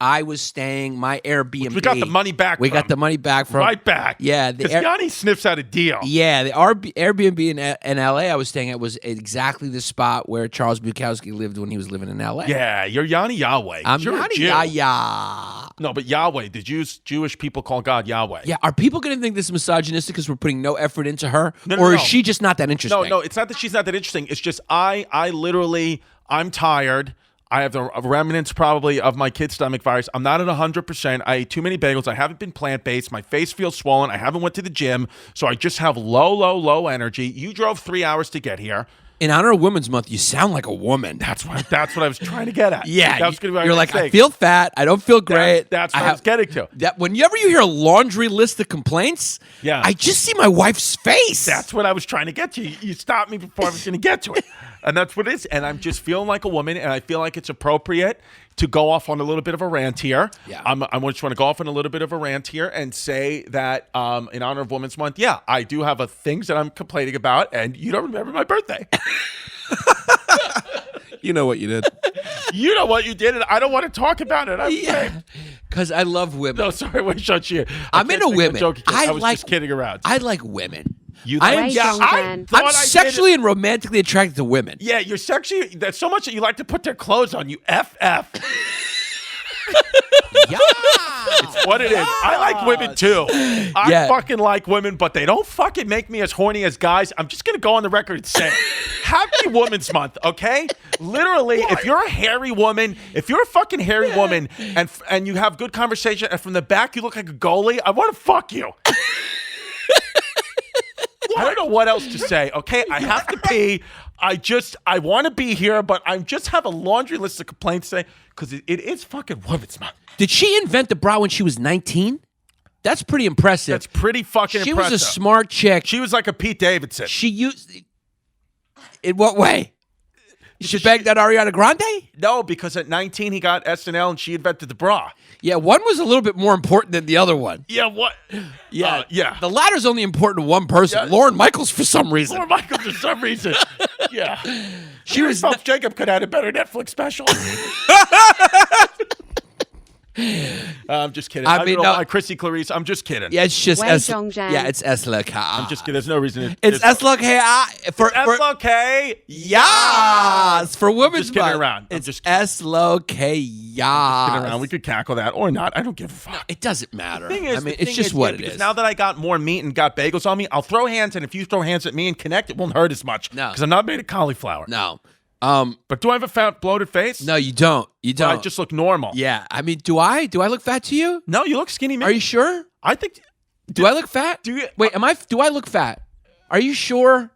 staying, my Airbnb. We got the money back We from. got the money back from. Right back. Yeah. Because Yanni sniffs out a deal. Yeah, the Airbnb in L.A. I was staying at was exactly the spot where Charles Bukowski lived when he was living in L.A. Yeah, you're Yanni Yahweh. I'm You're a Yanni Jew. Yahya. No, but Yahweh, the Jewish people call God Yahweh. Yeah, are people going to think this is misogynistic because we're putting no effort into her? No, or is no. she just not that interesting? No, it's not that she's not that interesting. It's just I'm tired. I have the remnants probably of my kid's stomach virus. I'm not at 100%. I ate too many bagels. I haven't been plant-based. My face feels swollen. I haven't went to the gym. So I just have low energy. You drove 3 hours to get here. In honor of Women's Month, you sound like a woman. That's what I was trying to get at. Yeah, that was gonna be my you're like, mistake. I feel fat. I don't feel great. That's what I was getting to. That whenever you hear a laundry list of complaints, Yeah. I just see my wife's face. That's what I was trying to get to. You stopped me before I was going to get to it. And that's what it is. And I'm just feeling like a woman, and I feel like it's appropriate to go off on a little bit of a rant here. Yeah. I just want to go off on a little bit of a rant here and say that in honor of Women's Month, yeah, I do have things that I'm complaining about, and you don't remember my birthday. You know what you did. You know what you did, and I don't want to talk about it. Yeah, because I love women. No, sorry, wait, shut you. I'm into women. I was just kidding around. I like women. You I am like- Right, I John. thought I'm I did- sexually and romantically attracted to women. Yeah, you're sexually. That's so much that you like to put their clothes on. You FF. Yeah. It's what it is. I like women too. I Yeah. fucking like women, but they don't fucking make me as horny as guys. I'm just gonna go on the record and say, Happy Women's Month, okay? Literally, if you're a hairy woman, if you're a fucking hairy woman, and you have good conversation, and from the back you look like a goalie, I want to fuck you. I don't know what else to say. Okay, I have to pee. I want to be here, but I just have a laundry list of complaints today because it is fucking Women's Month. Did she invent the bra when she was 19? That's pretty impressive. That's pretty fucking She impressive. was a smart chick. She was like a Pete Davidson. She used. In what way? She begged out Ariana Grande? No, because at 19 he got SNL and she invented the bra. Yeah, one was a little bit more important than the other one. Yeah, what? Yeah. Yeah. The latter's only important to one person, Yeah. Lauren Michaels, for some reason. Or Michael for some reason. Yeah. She was Phelps Jacob could have had a better Netflix special. I'm just kidding. I I mean, don't know no. why Chrissy Clarice. I'm just kidding. Yeah, it's just Wei S. Zhongzhen. Yeah, it's S. I'm just kidding. There's no reason. It's S. For SLK. Yes, for women's Just kidding month. around. I'm It's just kidding. S-L-O-K, Around. We could cackle that or not. I don't give a fuck. It doesn't matter. Thing is, I mean, the it's thing just is, what yeah, it because is. now that I got more meat and got bagels on me, I'll throw hands, and if you throw hands at me and connect, it won't hurt as much. No. Because I'm not made of cauliflower. No. But do I have a fat, bloated face? No, you don't. You Well, don't. I just look normal. Yeah, I mean, do I? Do I look fat to you? No, you look skinny, man. Are you sure? I think. Do I look fat? Do you? Wait, do I look fat? Are you sure?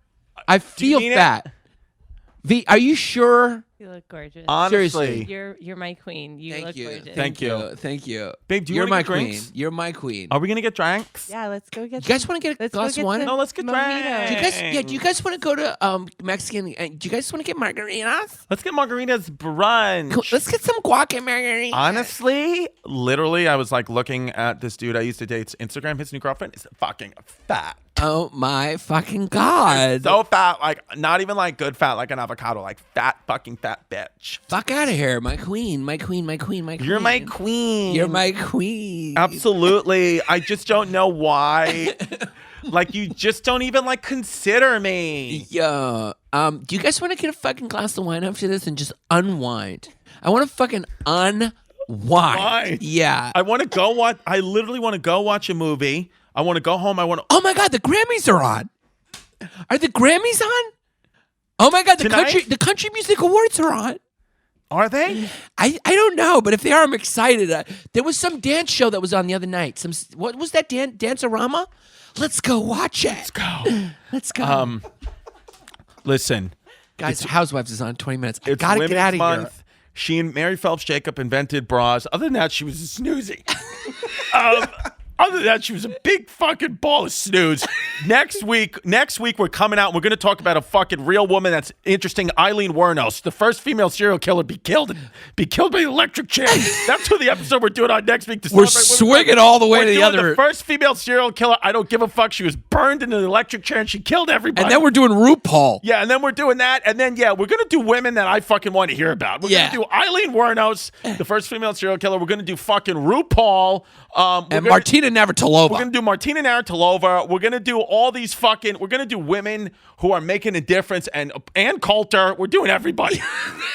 I feel mean it? fat. V, are you sure? You look gorgeous. Honestly. Seriously. You're my queen. You look gorgeous. Thank you. Thank you. Babe, do you You're wanna my get queen. drinks? You're my queen. Are we gonna get drinks? Yeah, let's go get. You guys want to get a let's go glass get of wine? some No, let's get mojitos. Do you guys, do you guys want to go to Mexican? Do you guys want to get margaritas? Let's get margaritas brunch. Cool. Let's get some guac and margaritas. Honestly, literally, I was like looking at this dude I used to date's Instagram. His new girlfriend is fucking fat. Oh my fucking god! So fat, like not even like good fat, like an avocado, like fucking fat bitch. Fuck out of here, my queen, my queen, my queen, my queen. You're my queen. You're my queen. Absolutely. I just don't know why. Like you just don't even like consider me. Yeah. Do you guys want to get a fucking glass of wine after this and just unwind? I want to fucking unwind. Why? Yeah. I want to go watch. I literally want to go watch a movie. I want to go home. I want to. Oh my god, the Grammys are on. Are the Grammys on? Oh my god, Tonight? the country music awards are on. Are they? I don't know, but if they are, I'm excited. There was some dance show that was on the other night. What was that Dance-a-rama? Let's go watch it. Let's go. Let's go. Listen, Guys, Housewives is on in 20 minutes. I it's gotta Women's get out of here. Month. She and Mary Phelps Jacob invented bras. Other than that, she was a snoozy. Other than that, she was a big fucking ball of snooze. Next week, we're coming out and we're going to talk about a fucking real woman that's interesting, Eileen Wuornos, the first female serial killer be killed by an electric chair. That's who the episode we're doing on next week. To We're celebrate women's swinging all the way We're to the doing other. The first female serial killer, I don't give a fuck. She was burned in an electric chair and she killed everybody. And then we're doing RuPaul. Yeah, and then we're doing that. And then, we're going to do women that I fucking want to hear about. We're going to do Eileen Wuornos, the first female serial killer. We're going to do fucking RuPaul. And Martina Navratilova. We're going to do Martina Navratilova. We're going to do all these we're going to do women who are making a difference. And Ann Coulter. We're doing everybody.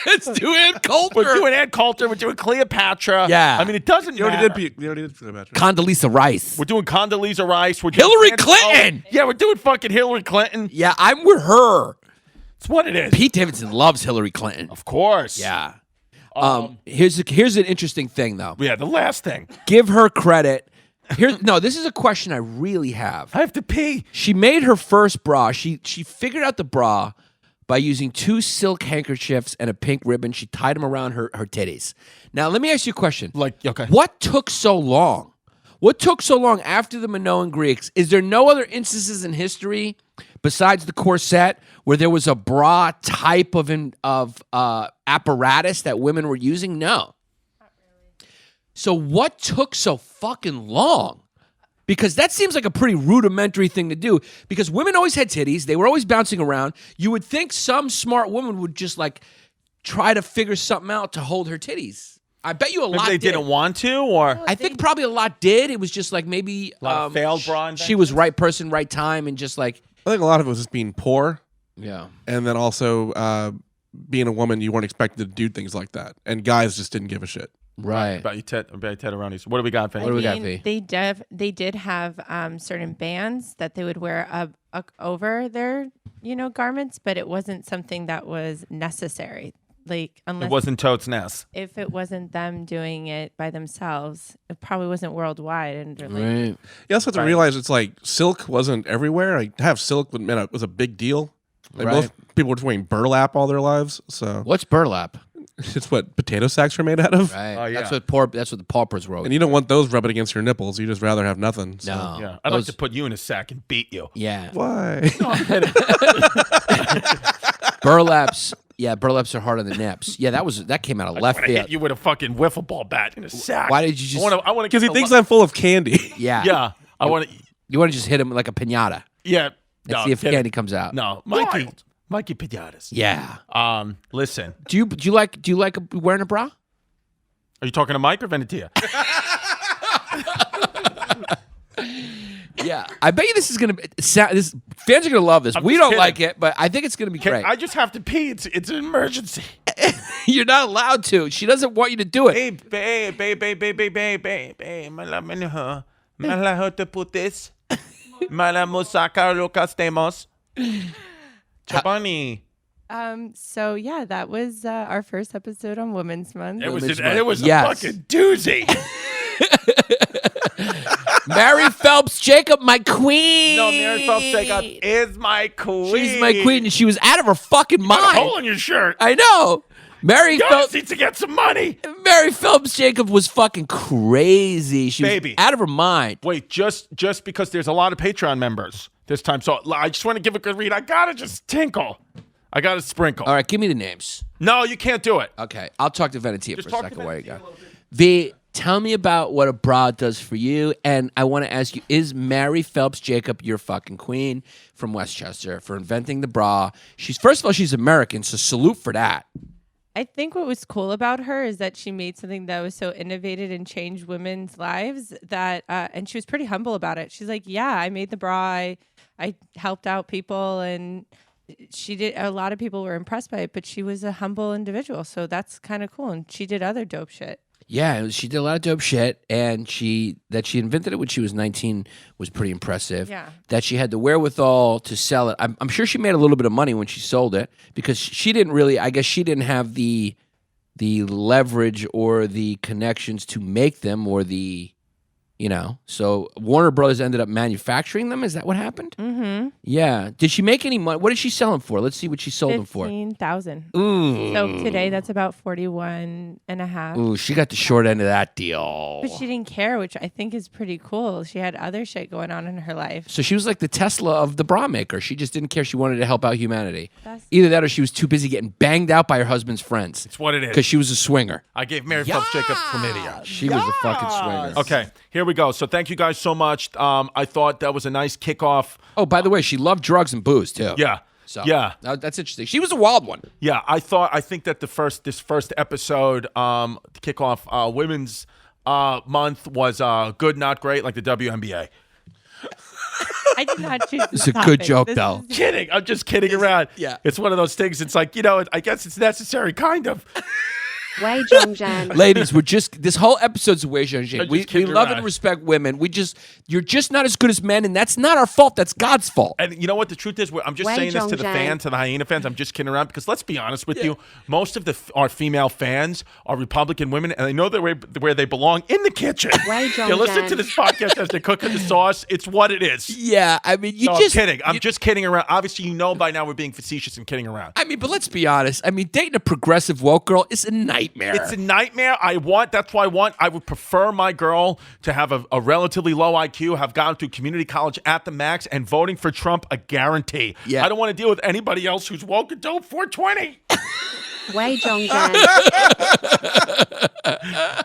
Let's do Ann Coulter. We're doing Ann Coulter. We're doing Cleopatra. Yeah. I mean, it doesn't You matter. already did Cleopatra. Condoleezza Rice. We're doing Condoleezza Rice. We're doing Hillary Candace Clinton. Owens. Yeah, we're doing fucking Hillary Clinton. Yeah, I'm with her. It's what it is. Pete Davidson loves Hillary Clinton. Of course. Yeah. Here's an interesting thing though. Yeah, the last thing. Give her credit. This is a question I really have. I have to pee. She made her first bra. She figured out the bra by using 2 silk handkerchiefs and a pink ribbon. She tied them around her titties. Now, let me ask you a question. Okay. What took so long? What took so long after the Minoan Greeks? Is there no other instances in history besides the corset where there was a bra type of apparatus that women were using? No. Not really. So what took so fucking long? Because that seems like a pretty rudimentary thing to do. Because women always had titties. They were always bouncing around. You would think some smart woman would just like try to figure something out to hold her titties. I bet you a lot Maybe they did. didn't want to, or I think probably a lot did. It was just like maybe a lot of failed bra she was right person, right time, and just like I think a lot of it was just being poor, yeah. and then also being a woman, you weren't expected to do things like that, and guys just didn't give a shit. Right. about you, Ted Aronis. What do we got, Faye? What do we got, V? They did have certain bands that they would wear over their garments, but it wasn't something that was necessary. Like unless It wasn't Totes Ness. if it wasn't them doing it by themselves, it probably wasn't worldwide. And they're like, Right. You also have to realize it's like silk wasn't everywhere. Like to have silk was a big deal. Like Right. most people were just wearing burlap all their lives. So What's burlap? it's what potato sacks are made out of. Right. Oh, yeah. That's what the paupers wrote. And you don't want those rubbing against your nipples. You just rather have nothing. So. No. Yeah, I'd like to put you in a sack and beat you. Yeah. Why? Burlaps. Yeah, burlaps are hard on the nips. Yeah, that came out of left I hit field. you with a fucking wiffle ball bat in a sack. Why did you just? I want to Because he thinks I'm full of candy. Yeah. Yeah, I want to. You want to just hit him like a pinata Yeah. and No, see if kidding. candy comes out. No, Mikey Pinatas. Yeah. Listen. Do you like wearing a bra? Are you talking to Mike or Venetia? Yeah. I bet you this is gonna be. This fans are gonna love this. I'm We just don't kidding. like it, but I think it's gonna be great. I just have to pee. It's an emergency. You're not allowed to. She doesn't want you to do it. Mala te putis. Mala musaka lo castemos. Chapani. So yeah, that was our first episode on Women's Month. It was Women's a Yes. fucking doozy. Mary Phelps Jacob, my queen. No, Mary Phelps Jacob is my queen. She's my queen, and she was out of her fucking You got a hole mind. in your shirt. I know. Mary Giannis needs to get some money. Mary Phillips Jacob was fucking crazy. She was out of her mind. Wait, just because there's a lot of Patreon members this time, so I just want to give a good read. I gotta just tinkle. I gotta sprinkle. All right, give me the names. No, you can't do it. Okay, I'll talk to Venetia for a second. Where you go? a little bit. V, tell me about what a bra does for you, and I want to ask you: is Mary Phelps Jacob your fucking queen from Westchester for inventing the bra? First of all, she's American, so salute for that. I think what was cool about her is that she made something that was so innovative and changed women's lives that, and she was pretty humble about it. She's like, yeah, I made the bra. I helped out people, and she did. A lot of people were impressed by it, but she was a humble individual. So that's kind of cool. And she did other dope shit. Yeah, she did a lot of dope shit, and she invented it when she was 19 was pretty impressive. Yeah. That she had the wherewithal to sell it. I'm sure she made a little bit of money when she sold it because she didn't really. I guess she didn't have the leverage or the connections to make them or the. So Warner Brothers ended up manufacturing them. Is that what happened? Mm-hmm. Yeah. Did she make any money? What did she sell them for? Let's see what she sold them for. $15,000. Ooh. So today that's about 41 and a half. Ooh, she got the short end of that deal. But she didn't care, which I think is pretty cool. She had other shit going on in her life. So she was like the Tesla of the bra maker. She just didn't care. She wanted to help out humanity. That's- Either that or she was too busy getting banged out by her husband's friends. It's what it is. Because she was a swinger. I gave Mary Phelps Jacob chlamydia. She was a fucking swinger. Okay, here we go. So thank you guys so much. I thought that was a nice kickoff. Oh, by the way, she loved drugs and booze too. Yeah. So yeah. That's interesting. She was a wild one. Yeah, I think that this first episode, to kick off Women's Month was good, not great, like the WNBA. I did not choose It's a good joke, though. Kidding. I'm just kidding around. Yeah. It's one of those things. It's like, I guess it's necessary, kind of. Wei Zhongzhen. Ladies, this whole episode's Wei Zhongzhen. I'm We just kidding love around. and respect women. You're just not as good as men, and that's not our fault. That's God's fault. And you know what the truth is? I'm just Wei saying this to the Zhongzhen. fans, to the Hyena fans. I'm just kidding around because let's be honest with you. Most of our female fans are Republican women, and they know where they belong in the kitchen. Wei You listen Zhongzhen. to this podcast as they're cooking the sauce. It's what it is. Yeah, I mean, No, I'm kidding. I'm just kidding around. Obviously, by now we're being facetious and kidding around. I mean, but let's be honest. I mean, dating a progressive woke girl is a nightmare. It's a nightmare. That's what I would prefer my girl to have a relatively low IQ, have gone through community college at the max, and voting for Trump a guarantee. Yeah. I don't want to deal with anybody else who's woke and dope 420. Wei Zhongzhen.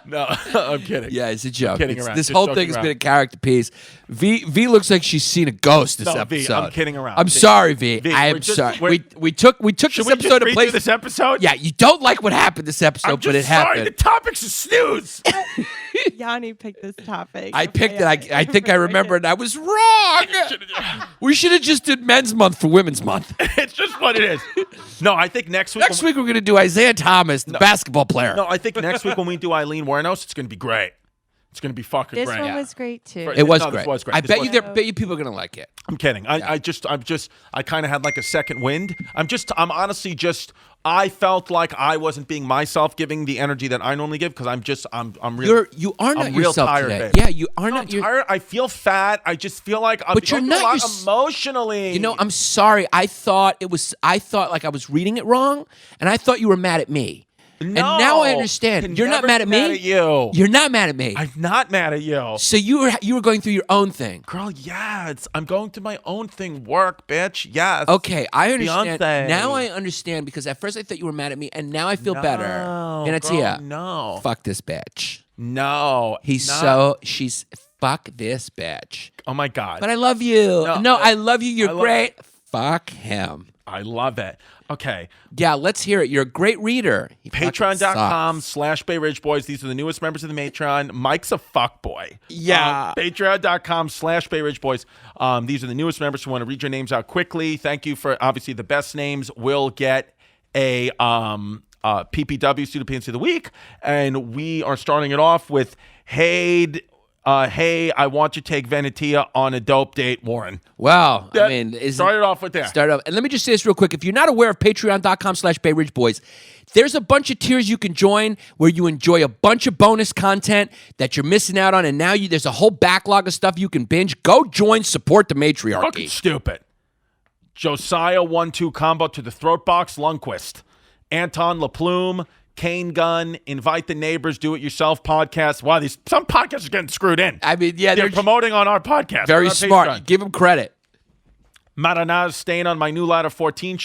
No, I'm kidding. Yeah, it's a joke. kidding around. This Just whole joking thing has around. been a character piece. V looks like she's seen a ghost this No, V, episode. I'm kidding around. I'm V. sorry, V. V, I am we're just- sorry. we're- We took Should this we episode just to read place. through this episode? Yeah, you don't like what happened this episode, I'm but just it sorry. happened. The topic's a snooze. Yanni picked this topic. I picked it. I think I remember it. I was wrong. We should have just did Men's Month for Women's Month. It's just what it is. No, I think next week. Next week we're gonna do Isaiah Thomas, the basketball player. No, I think next week when we do Eileen Wernos, it's going to be great. It's going to be fucking This great. one was great too. It was No, this great. was great. I This bet was you, great. bet you people are gonna like it. I'm kidding. I kind of had like a second wind. I'm honestly just. I felt like I wasn't being myself, giving the energy that I normally give because I'm real. You are not I'm real yourself tired, today. babe. Yeah, you are No, not. I'm You're, tired. I feel fat. I just feel like I'm But you're going not through a lot yours- emotionally. You know, I'm sorry. I thought like I was reading it wrong, and I thought you were mad at me. No, and now I understand. Can You're not never mad be at me. Mad at you. You're not mad at me. I'm not mad at you. So you were going through your own thing. Girl, yeah, I'm going through my own thing. Work, bitch. Yes. Okay, I understand. Beyonce. Now I understand because at first I thought you were mad at me, and now I feel better. Venetia, girl, no. fuck this bitch. No. She's fuck this bitch. Oh my God. But I love you. No, I love you. You're I love- great. Fuck him. I love it. Okay. Yeah, let's hear it. You're a great reader. He fucking sucks. Patreon.com/Bay Ridge Boys. These are the newest members of the Matreon. Mike's a fuckboy. Yeah. Patreon.com/Bay Ridge Boys. These are the newest members who want to read your names out quickly. Thank you for obviously the best names will get a PPW Student Opinions of the Week. And we are starting it off with Hey, I want you to take Venetia on a dope date, Warren. Wow. I That- mean, started off with that. Start up. And let me just say this real quick. If you're not aware of patreon.com/Bay Ridge Boys, there's a bunch of tiers you can join where you enjoy a bunch of bonus content that you're missing out on. And now there's a whole backlog of stuff you can binge. Go join, support the matriarchy. Fucking stupid. Josiah 1-2 combo to the throat box, Lundquist. Anton LaPlume, Cane Gun, Invite the Neighbors, Do It Yourself podcast. Wow, some podcasts are getting screwed in. I mean, yeah, They're promoting on our podcast. very on our smart. Patreon. Give him credit. Marinara staying on my new Ladder 14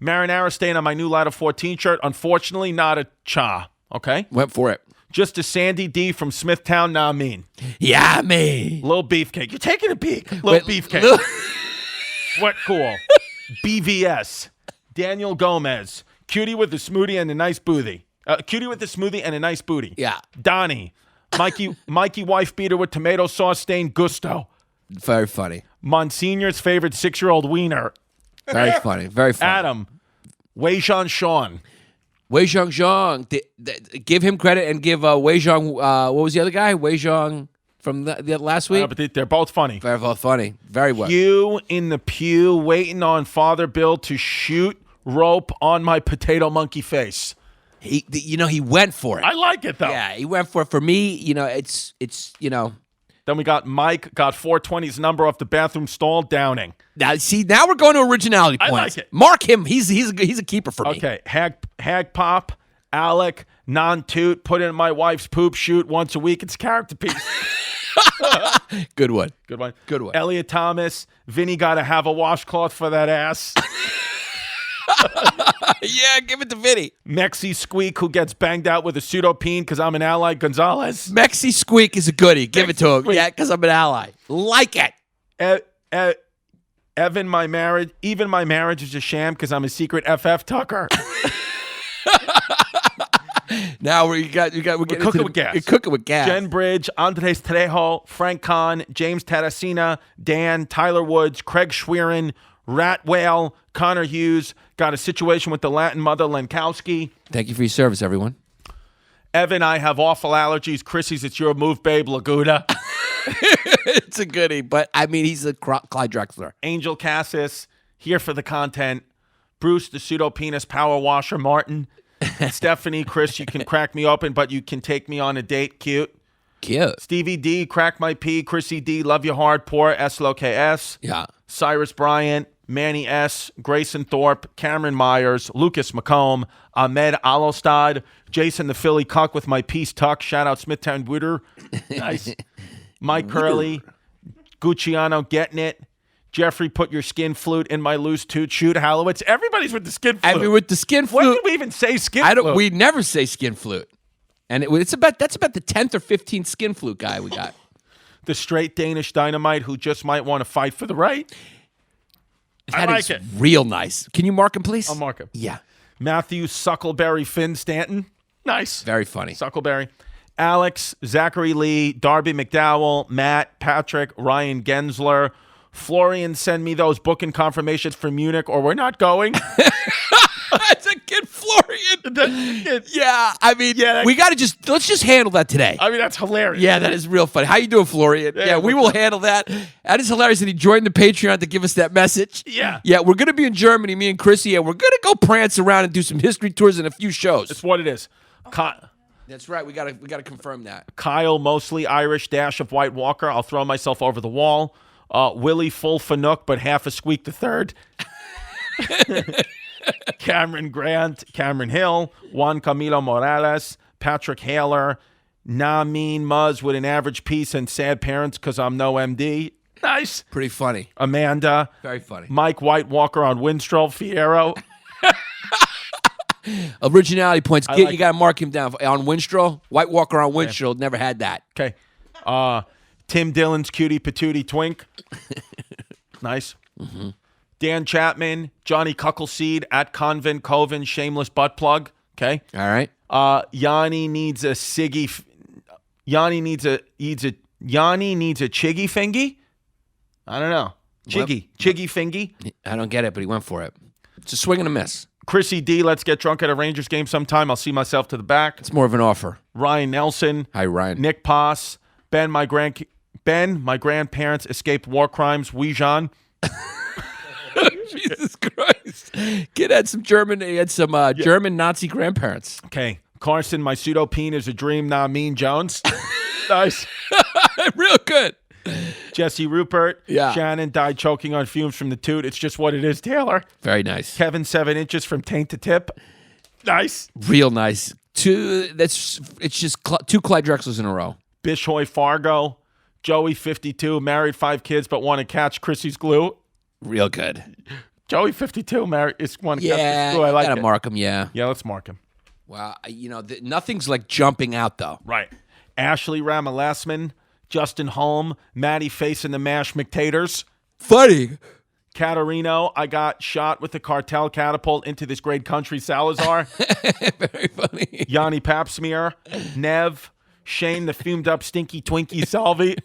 Marinara staying on my new Ladder 14 shirt. Unfortunately, not a cha. Okay? Went for it. Just a Sandy D from Smithtown, nah mean. Yeah, me. Little Beefcake. You're taking a peek. Little Beefcake. Sweat Cool. BVS. Daniel Gomez. Cutie with a smoothie and a nice booty. Cutie with a smoothie and a nice booty. Yeah. Donnie. Mikey wife beater with tomato sauce stained Gusto. Very funny. Monsignor's favorite 6-year-old wiener. Very funny. Very funny. Adam. Wei Zhang Sean. Wei Zhang. Give him credit and give Wei Zhang. What was the other guy? Wei Zhang from the last week. But they're both funny. Very funny. Very well. You in the pew waiting on Father Bill to shoot rope on my potato monkey face. He went for it. I like it though. Yeah, he went for it. For me, it's Then we got Mike, got 420's number off the bathroom stall, downing. Now we're going to originality I points. like it. Mark him. He's a keeper for me. Okay, Hag Pop, Alec, non-toot, put in my wife's poop, shoot once a week. It's character piece. Good one. Good one. Good one. Elliot Thomas, Vinny got to have a washcloth for that ass. Yeah, give it to Vinny. Mexi Squeak, who gets banged out with a pseudopene because I'm an ally, Gonzalez. Mexi Squeak is a goodie. Give it to him. Squeak. Yeah, because I'm an ally. Like it. Even my marriage is a sham because I'm a secret FF Tucker. Now we're getting cooking with gas. You're cooking with gas. Jen Bridge, Andres Trejo, Frank Kahn, James Tarasina, Dan, Tyler Woods, Craig Schwerin, Rat Whale, Connor Hughes. Got a situation with the Latin mother, Lenkowski. Thank you for your service, everyone. Evan, I have awful allergies. Chrissy's, it's your move, babe, Laguda. It's a goodie, but I mean, he's a Clyde Drexler. Angel Cassis, here for the content. Bruce, the pseudo-penis power washer, Martin. Stephanie, Chris, you can crack me open, but you can take me on a date. Cute. Stevie D, crack my pee. Chrissy D, love you hard. Poor S-L-O-K-S. Yeah. Cyrus Bryant, Manny S., Grayson Thorpe, Cameron Myers, Lucas McComb, Ahmed Alostad, Jason the Philly Cuck with my piece tuck. Shout out Smithtown Wooder. Nice. Mike Curley, Gucciano getting it. Jeffrey, put your skin flute in my loose toot. Shoot Halowitz. Everybody's with the skin flute. I mean, with the skin flute. When did we even say skin flute? We never say skin flute. And that's about the 10th or 15th skin flute guy we got. The straight Danish dynamite who just might want to fight for the right. That I like is it. Real nice. Can you mark him, please? I'll mark him. Yeah. Matthew Suckleberry Finn Stanton. Nice. Very funny. Suckleberry. Alex, Zachary Lee, Darby McDowell, Matt, Patrick, Ryan Gensler. Florian, send me those booking confirmations for Munich or we're not going. That's a kid, Florian. Yeah, I mean, let's just handle that today. I mean, that's hilarious. Yeah, that is real funny. How you doing, Florian? Yeah, we will handle that. That is hilarious that he joined the Patreon to give us that message. Yeah. Yeah, we're going to be in Germany, me and Chrissy, and we're going to go prance around and do some history tours and a few shows. That's what it is. That's right. We got to confirm that. Kyle, mostly Irish, dash of White Walker. I'll throw myself over the wall. Willie, full Fanuc, but half a squeak the third. Cameron Grant, Cameron Hill, Juan Camilo Morales, Patrick Haler, Namin Muzz with an average piece and sad parents because I'm no MD. Nice. Pretty funny. Amanda. Very funny. Mike White Walker on Winstrol, Fierro. Originality points. Like You got to mark him down. On Winstrol, White Walker on Winstrol, never had that. Okay. Tim Dillon's Cutie Patootie Twink. Nice. Mm-hmm. Dan Chapman, Johnny Cuckleseed at Convent Coven, shameless butt plug. Okay. All right. Yanni needs a Siggy. Yanni needs a Chiggy Fingy. I don't know. Chiggy Fingy. I don't get it, but he went for it. It's a swing and a miss. Chrissy D, let's get drunk at a Rangers game sometime. I'll see myself to the back. It's more of an offer. Ryan Nelson. Hi, Ryan. Nick Poss. Ben, my grandparents escaped war crimes. Ouijan. Jesus Christ. Kid had some German. He had some German Nazi grandparents. Okay. Carson, my pseudo-peen is a dream, not Mean Jones. Nice. Real good. Jesse Rupert. Yeah. Shannon died choking on fumes from the toot. It's just what it is, Taylor. Very nice. Kevin, 7 inches from taint to tip. Nice. Real nice. It's just two Clyde Drexlers in a row. Bishoy Fargo. Joey, 52, married, 5 kids, but want to catch Chrissy's glue. Real good. Joey, 52, married, is want to catch Yeah, his glue. I like gotta it. mark him. Yeah. Yeah, let's mark him. Wow. Nothing's like jumping out though. Right. Ashley Ramalesman, Justin Holm, Maddie facing the Mash McTators. Funny. Catarino, I got shot with the cartel catapult into this great country Salazar. Very funny. Yanni Papsmear, Nev, Shane the fumed up stinky Twinkie Salvi,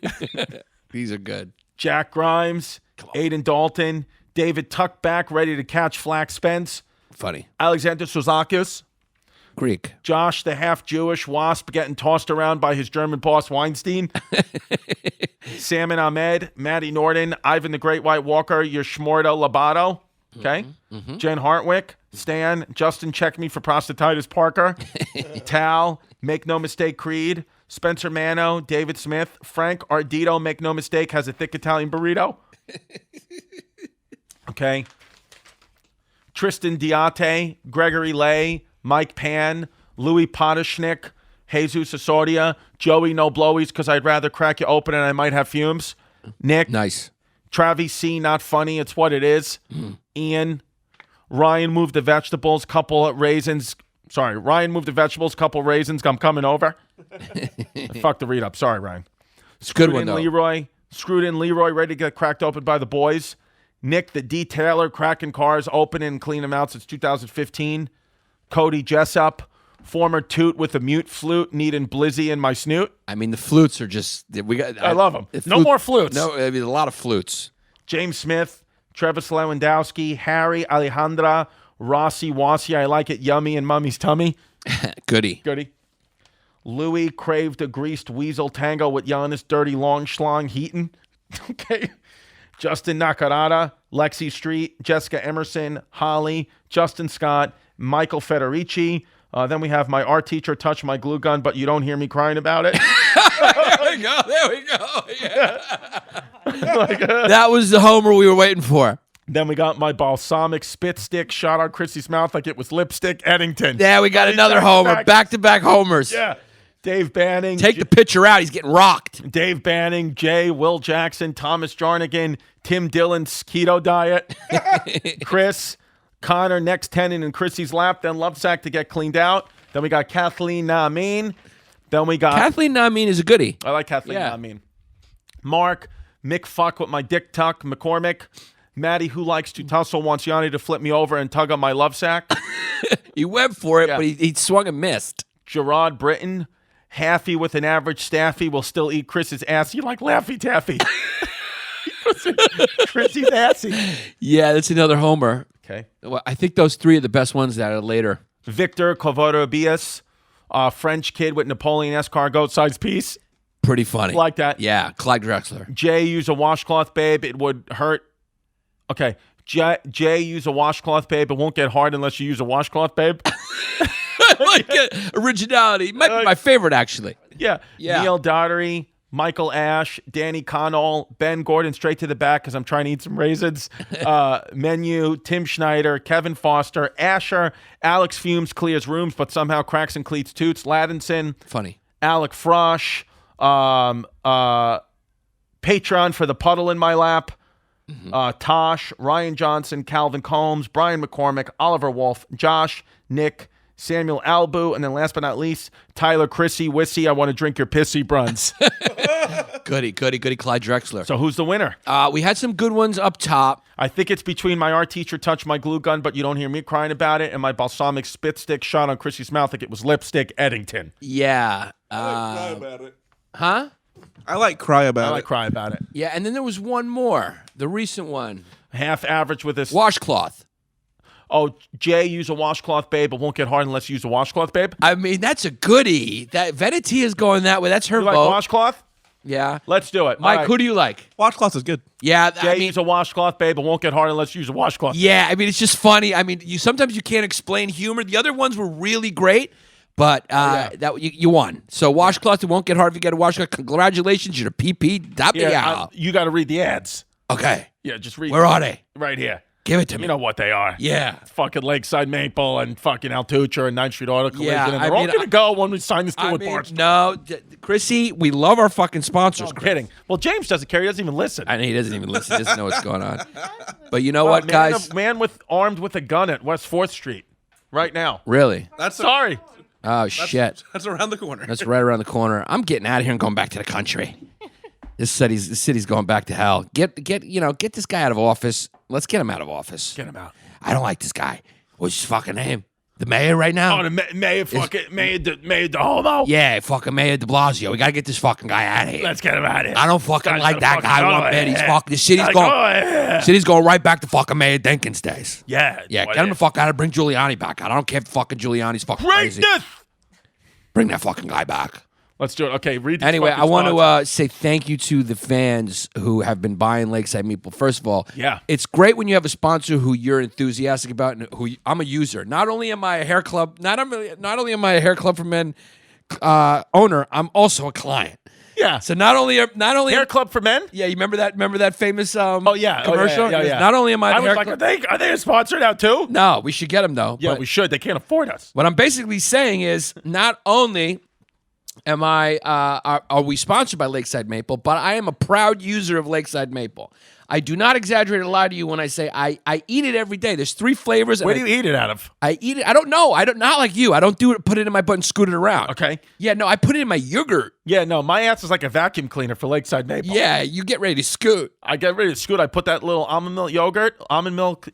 These are good. Jack Grimes, Aiden Dalton, David Tuckback ready to catch Flack Spence, Funny. Alexander Sozakis, Greek. Josh the half-Jewish wasp getting tossed around by his German boss Weinstein, Salmon Ahmed, Maddie Norton, Ivan the Great White Walker, your Schmorda Labato, okay? Jen Hartwick, Stan, Justin Check Me for Prostatitis Parker, Tal, Make No Mistake Creed, Spencer Mano, David Smith, Frank Ardito, Make No Mistake, has a thick Italian burrito. Okay. Tristan Diate, Gregory Lay, Mike Pan, Louis Potashnik, Jesus Asoria, Joey No Blowies because I'd rather crack you open and I might have fumes. Nick. Nice. Travis C, not funny. It's what it is. Ian. Ryan moved the vegetables, couple raisins. Sorry, Ryan moved the vegetables, couple raisins. I'm coming over. Fuck the read up. Sorry, Ryan. It's a good one, though. Leroy. Screwed in Leroy, ready to get cracked open by the boys. Nick, the detailer, cracking cars, opening and cleaning them out since 2015. Cody Jessup, former toot with a mute flute, needing blizzy in my snoot. I mean, the flutes are just I love them. No more flutes. No, I mean, a lot of flutes. James Smith, Travis Lewandowski, Harry, Alejandra, Rossi, Wasi, I like it yummy in Mummy's tummy. Goody. Louis craved a greased weasel tango with Yannis dirty long schlong Heaton. Okay. Justin Nakarada, Lexi Street, Jessica Emerson, Holly, Justin Scott, Michael Federici. Then we have my art teacher touch my glue gun, but you don't hear me crying about it. There we go. Yeah. That was the homer we were waiting for. Then we got my balsamic spit stick shot on Chrissy's mouth like it was lipstick, Eddington. Yeah, we got another homer. Back-to-back homers. Yeah. Dave Banning. Take the pitcher out. He's getting rocked. Dave Banning, Jay, Will Jackson, Thomas Jarnigan, Tim Dillon's keto diet, Chris, Connor, next tenant in Chrissy's lap, then love sack to get cleaned out. Then we got Kathleen Namin. Then we got Kathleen Namin is a goodie. I like Kathleen Yeah. Namin. Mark, Mick Fuck with my dick tuck, McCormick. Maddie, who likes to tussle, wants Yanni to flip me over and tug on my love sack. He went for it, Yeah. but he swung and missed. Gerard Britton, Halfy with an average staffy will still eat Chris's assy like Laffy Taffy. Chrissy's assy. Yeah, that's another homer. Okay. Well, I think those three are the best ones that are later. Victor Covotobias, French kid with Napoleon escargot size piece. Pretty funny. Like that. Yeah, Clyde Drexler. Jay, use a washcloth, babe. It would hurt. Okay. Jay, use a washcloth, babe. It won't get hard unless you use a washcloth, babe. I like it. Originality. Might be my favorite, actually. Yeah. Yeah. Neil Daughtery, Michael Ash, Danny Connell, Ben Gordon, straight to the back because I'm trying to eat some raisins. Menu, Tim Schneider, Kevin Foster, Asher, Alex Fumes clears rooms but somehow cracks and cleats toots. Ladinson, Funny. Alec Frosch, Patreon for the puddle in my lap. Tosh, Ryan Johnson, Calvin Combs, Brian McCormick, Oliver Wolf, Josh, Nick, Samuel Albu, and then last but not least, Tyler Chrissy, Wissy, I want to drink your pissy bruns. Goody, Clyde Drexler. So who's the winner? We had some good ones up top. I think it's between my art teacher touch my glue gun, but you don't hear me crying about it, and my balsamic spit stick shot on Chrissy's mouth like it was lipstick, Eddington. Yeah. cry about it. Huh? I like cry about I like it. cry about it. Yeah, and then there was one more. The recent one. Half average with this. Washcloth. Oh, Jay, use a washcloth, babe. It won't get hard unless you use a washcloth, babe. I mean, that's a goodie. That Veneti is going that way. That's her You like vote. washcloth? Yeah. Let's do it. Mike, All right. who do you like? Washcloth is good. Yeah, Jay, use a washcloth, babe. It won't get hard unless you use a washcloth. yeah. I mean, it's just funny. I mean, sometimes you can't explain humor. The other ones were really great, but that you won. So washcloth, it won't get hard if you get a washcloth. Congratulations, you're a PP. You got to read the ads. Okay, Yeah, just read. where are they? Right here. Give it to me. You know what they are. Yeah. Fucking Lakeside Maple and fucking Altucher and 9th Street Auto Collision. Yeah, and they're all going to go when we sign this deal with Barstool. No, Chrissy, we love our fucking sponsors. I'm kidding. Well, James doesn't care. He doesn't even listen. I know he doesn't even listen. He doesn't know what's going on. But you know what, guys? Man armed with a gun at West 4th Street right now. Really? Sorry. Oh, shit. That's around the corner. That's right around the corner. I'm getting out of here and going back to the country. This city's going back to hell. Get this guy out of office. Let's get him out of office. Get him out. I don't like this guy. What's his fucking name? The mayor right now? Oh, the mayor the homo? Yeah, fucking Mayor de Blasio. We gotta get this fucking guy out of here. Let's get him out of here. I don't fucking like that guy one bit. He's fucking. The City's going right back to fucking Mayor Dinkins days. Yeah. Yeah, get him the fuck out and bring Giuliani back out. I don't care if fucking Giuliani's fucking crazy. Greatness! Bring that fucking guy back. Let's do it. Okay, read the Anyway, fucking I want sponsor. to say thank you to the fans who have been buying Lakeside Meeple. First of all, Yeah. it's great when you have a sponsor who you're enthusiastic about and who I'm a user. Not only am I a hair club, not only am I a hair club for men owner, I'm also a client. Yeah. So not only Hair Club for Men? yeah, you remember that famous Oh, yeah. commercial? Yeah. Not only am I, I the was hair like, club, are they a sponsor now, too? no, we should get them though. Yeah, but we should. They can't afford us. what I'm basically saying is not only am I are we sponsored by Lakeside Maple, but I am a proud user of Lakeside Maple. I do not exaggerate or lie to you when I say I eat it every day. There's 3 flavors. Where do you eat it out of? I eat it. I don't know. Not like you. I don't put it in my butt and scoot it around. Okay. Yeah, no, I put it in my yogurt. Yeah, no, my ass is like a vacuum cleaner for Lakeside Maple. Yeah, you get ready to scoot. I get ready to scoot. I put that little almond milk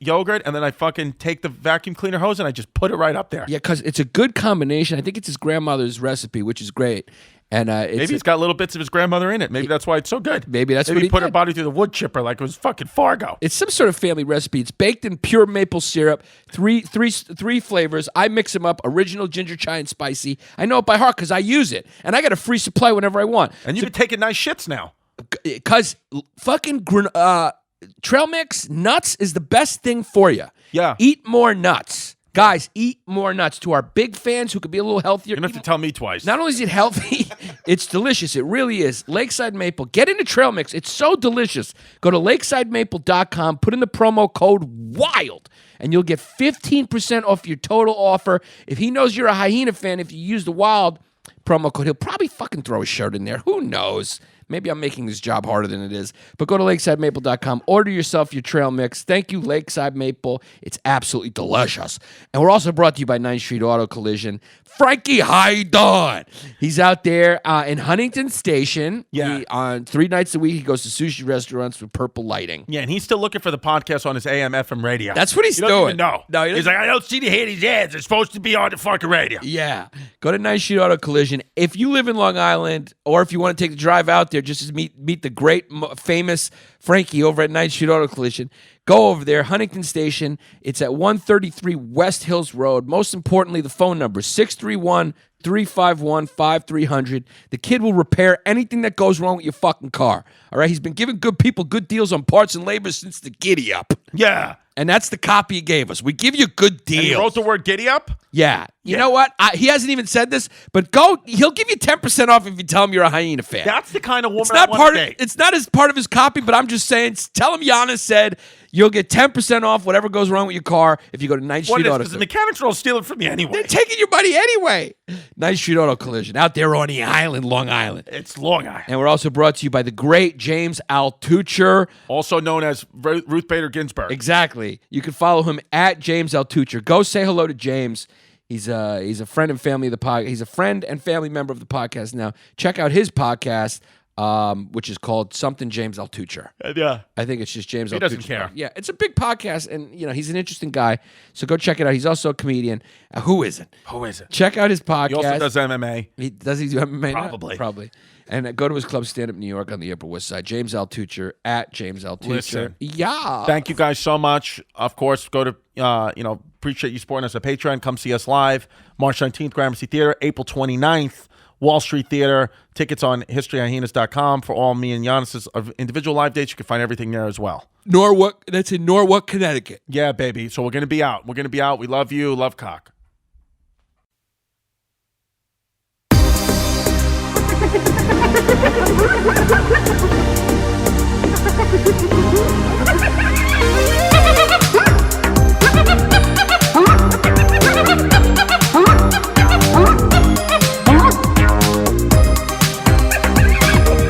yogurt, and then I fucking take the vacuum cleaner hose and I just put it right up there. Yeah, because it's a good combination. I think it's his grandmother's recipe, which is great. And Maybe he's got little bits of his grandmother in it. Maybe that's why it's so good. Maybe that's what he he put her did. body through the wood chipper like it was fucking Fargo. It's some sort of family recipe. It's baked in pure maple syrup, three flavors. I mix them up, original, ginger, chai, and spicy. I know it by heart because I use it. And I get a free supply whenever I want. And you've been taking nice shits now. Because fucking trail mix nuts is the best thing for you. Yeah. Eat more nuts. Guys, eat more nuts. To our big fans who could be a little healthier. You're going to have to tell me twice. Not only is it healthy, it's delicious. It really is. Lakeside Maple. Get into trail mix. It's so delicious. Go to lakesidemaple.com, put in the promo code WILD, and you'll get 15% off your total offer. If he knows you're a Hyena fan, if you use the WILD promo code, he'll probably fucking throw a shirt in there. Who knows? Maybe I'm making this job harder than it is. But go to lakesidemaple.com. Order yourself your trail mix. Thank you, Lakeside Maple. It's absolutely delicious. And we're also brought to you by 9th Street Auto Collision. Frankie, how you doing? He's out there in Huntington Station. Yeah. On 3 nights a week, he goes to sushi restaurants with purple lighting. Yeah, and he's still looking for the podcast on his AM FM radio. That's what he's He doesn't doing. even know. No, he's like, I don't see these ads. They're supposed to be on the fucking radio. Yeah. Go to 9th Street Auto Collision. If you live in Long Island, or if you want to take the drive out there just to meet the great, famous Frankie over at 9th Street Auto Collision, go over there, Huntington Station. It's at 133 West Hills Road. Most importantly, the phone number, 631-351-5300. The kid will repair anything that goes wrong with your fucking car. All right? He's been giving good people good deals on parts and labor since the giddy up. Yeah. And that's the copy he gave us. We give you good deals. And he wrote the word giddy up? Yeah. You know what? He hasn't even said this, but he'll give you 10% off if you tell him you're a Hyena fan. That's the kind of woman It's not I want to date. It's not as part of his copy, but I'm just saying, tell him Yannis said you'll get 10% off whatever goes wrong with your car if you go to 9th What Street is Auto because the Collision. mechanics are all stealing from me anyway. They're taking your money anyway. 9th Street Auto Collision out there on the island, Long Island. It's Long Island. And we're also brought to you by the great James Altucher. Also known as Ruth Bader Ginsburg. Exactly. You can follow him at James Altucher. Go say hello to James. He's a friend and family of the podcast. He's a friend and family member of the podcast now. Check out his podcast, which is called Something James Altucher. Yeah. I think it's just James Altucher. He doesn't care. Yeah, it's a big podcast, and he's an interesting guy. So go check it out. He's also a comedian. Who isn't? Who is it? Check out his podcast. He also does MMA. Does he do MMA now? Probably. Probably. And go to his club, Stand Up New York on the Upper West Side. James Altucher at James Altucher. Listen. Yeah. Thank you guys so much. Of course, go to, appreciate you supporting us at Patreon. Come see us live. March 19th, Gramercy Theater. April 29th, Wall Street Theater. Tickets on historyhyenas.com for all me and Yannis' individual live dates. You can find everything there as well. Norwalk. That's in Norwalk, Connecticut. Yeah, baby. So we're going to be out. We love you. Love cock. Ha ha ha ha ha!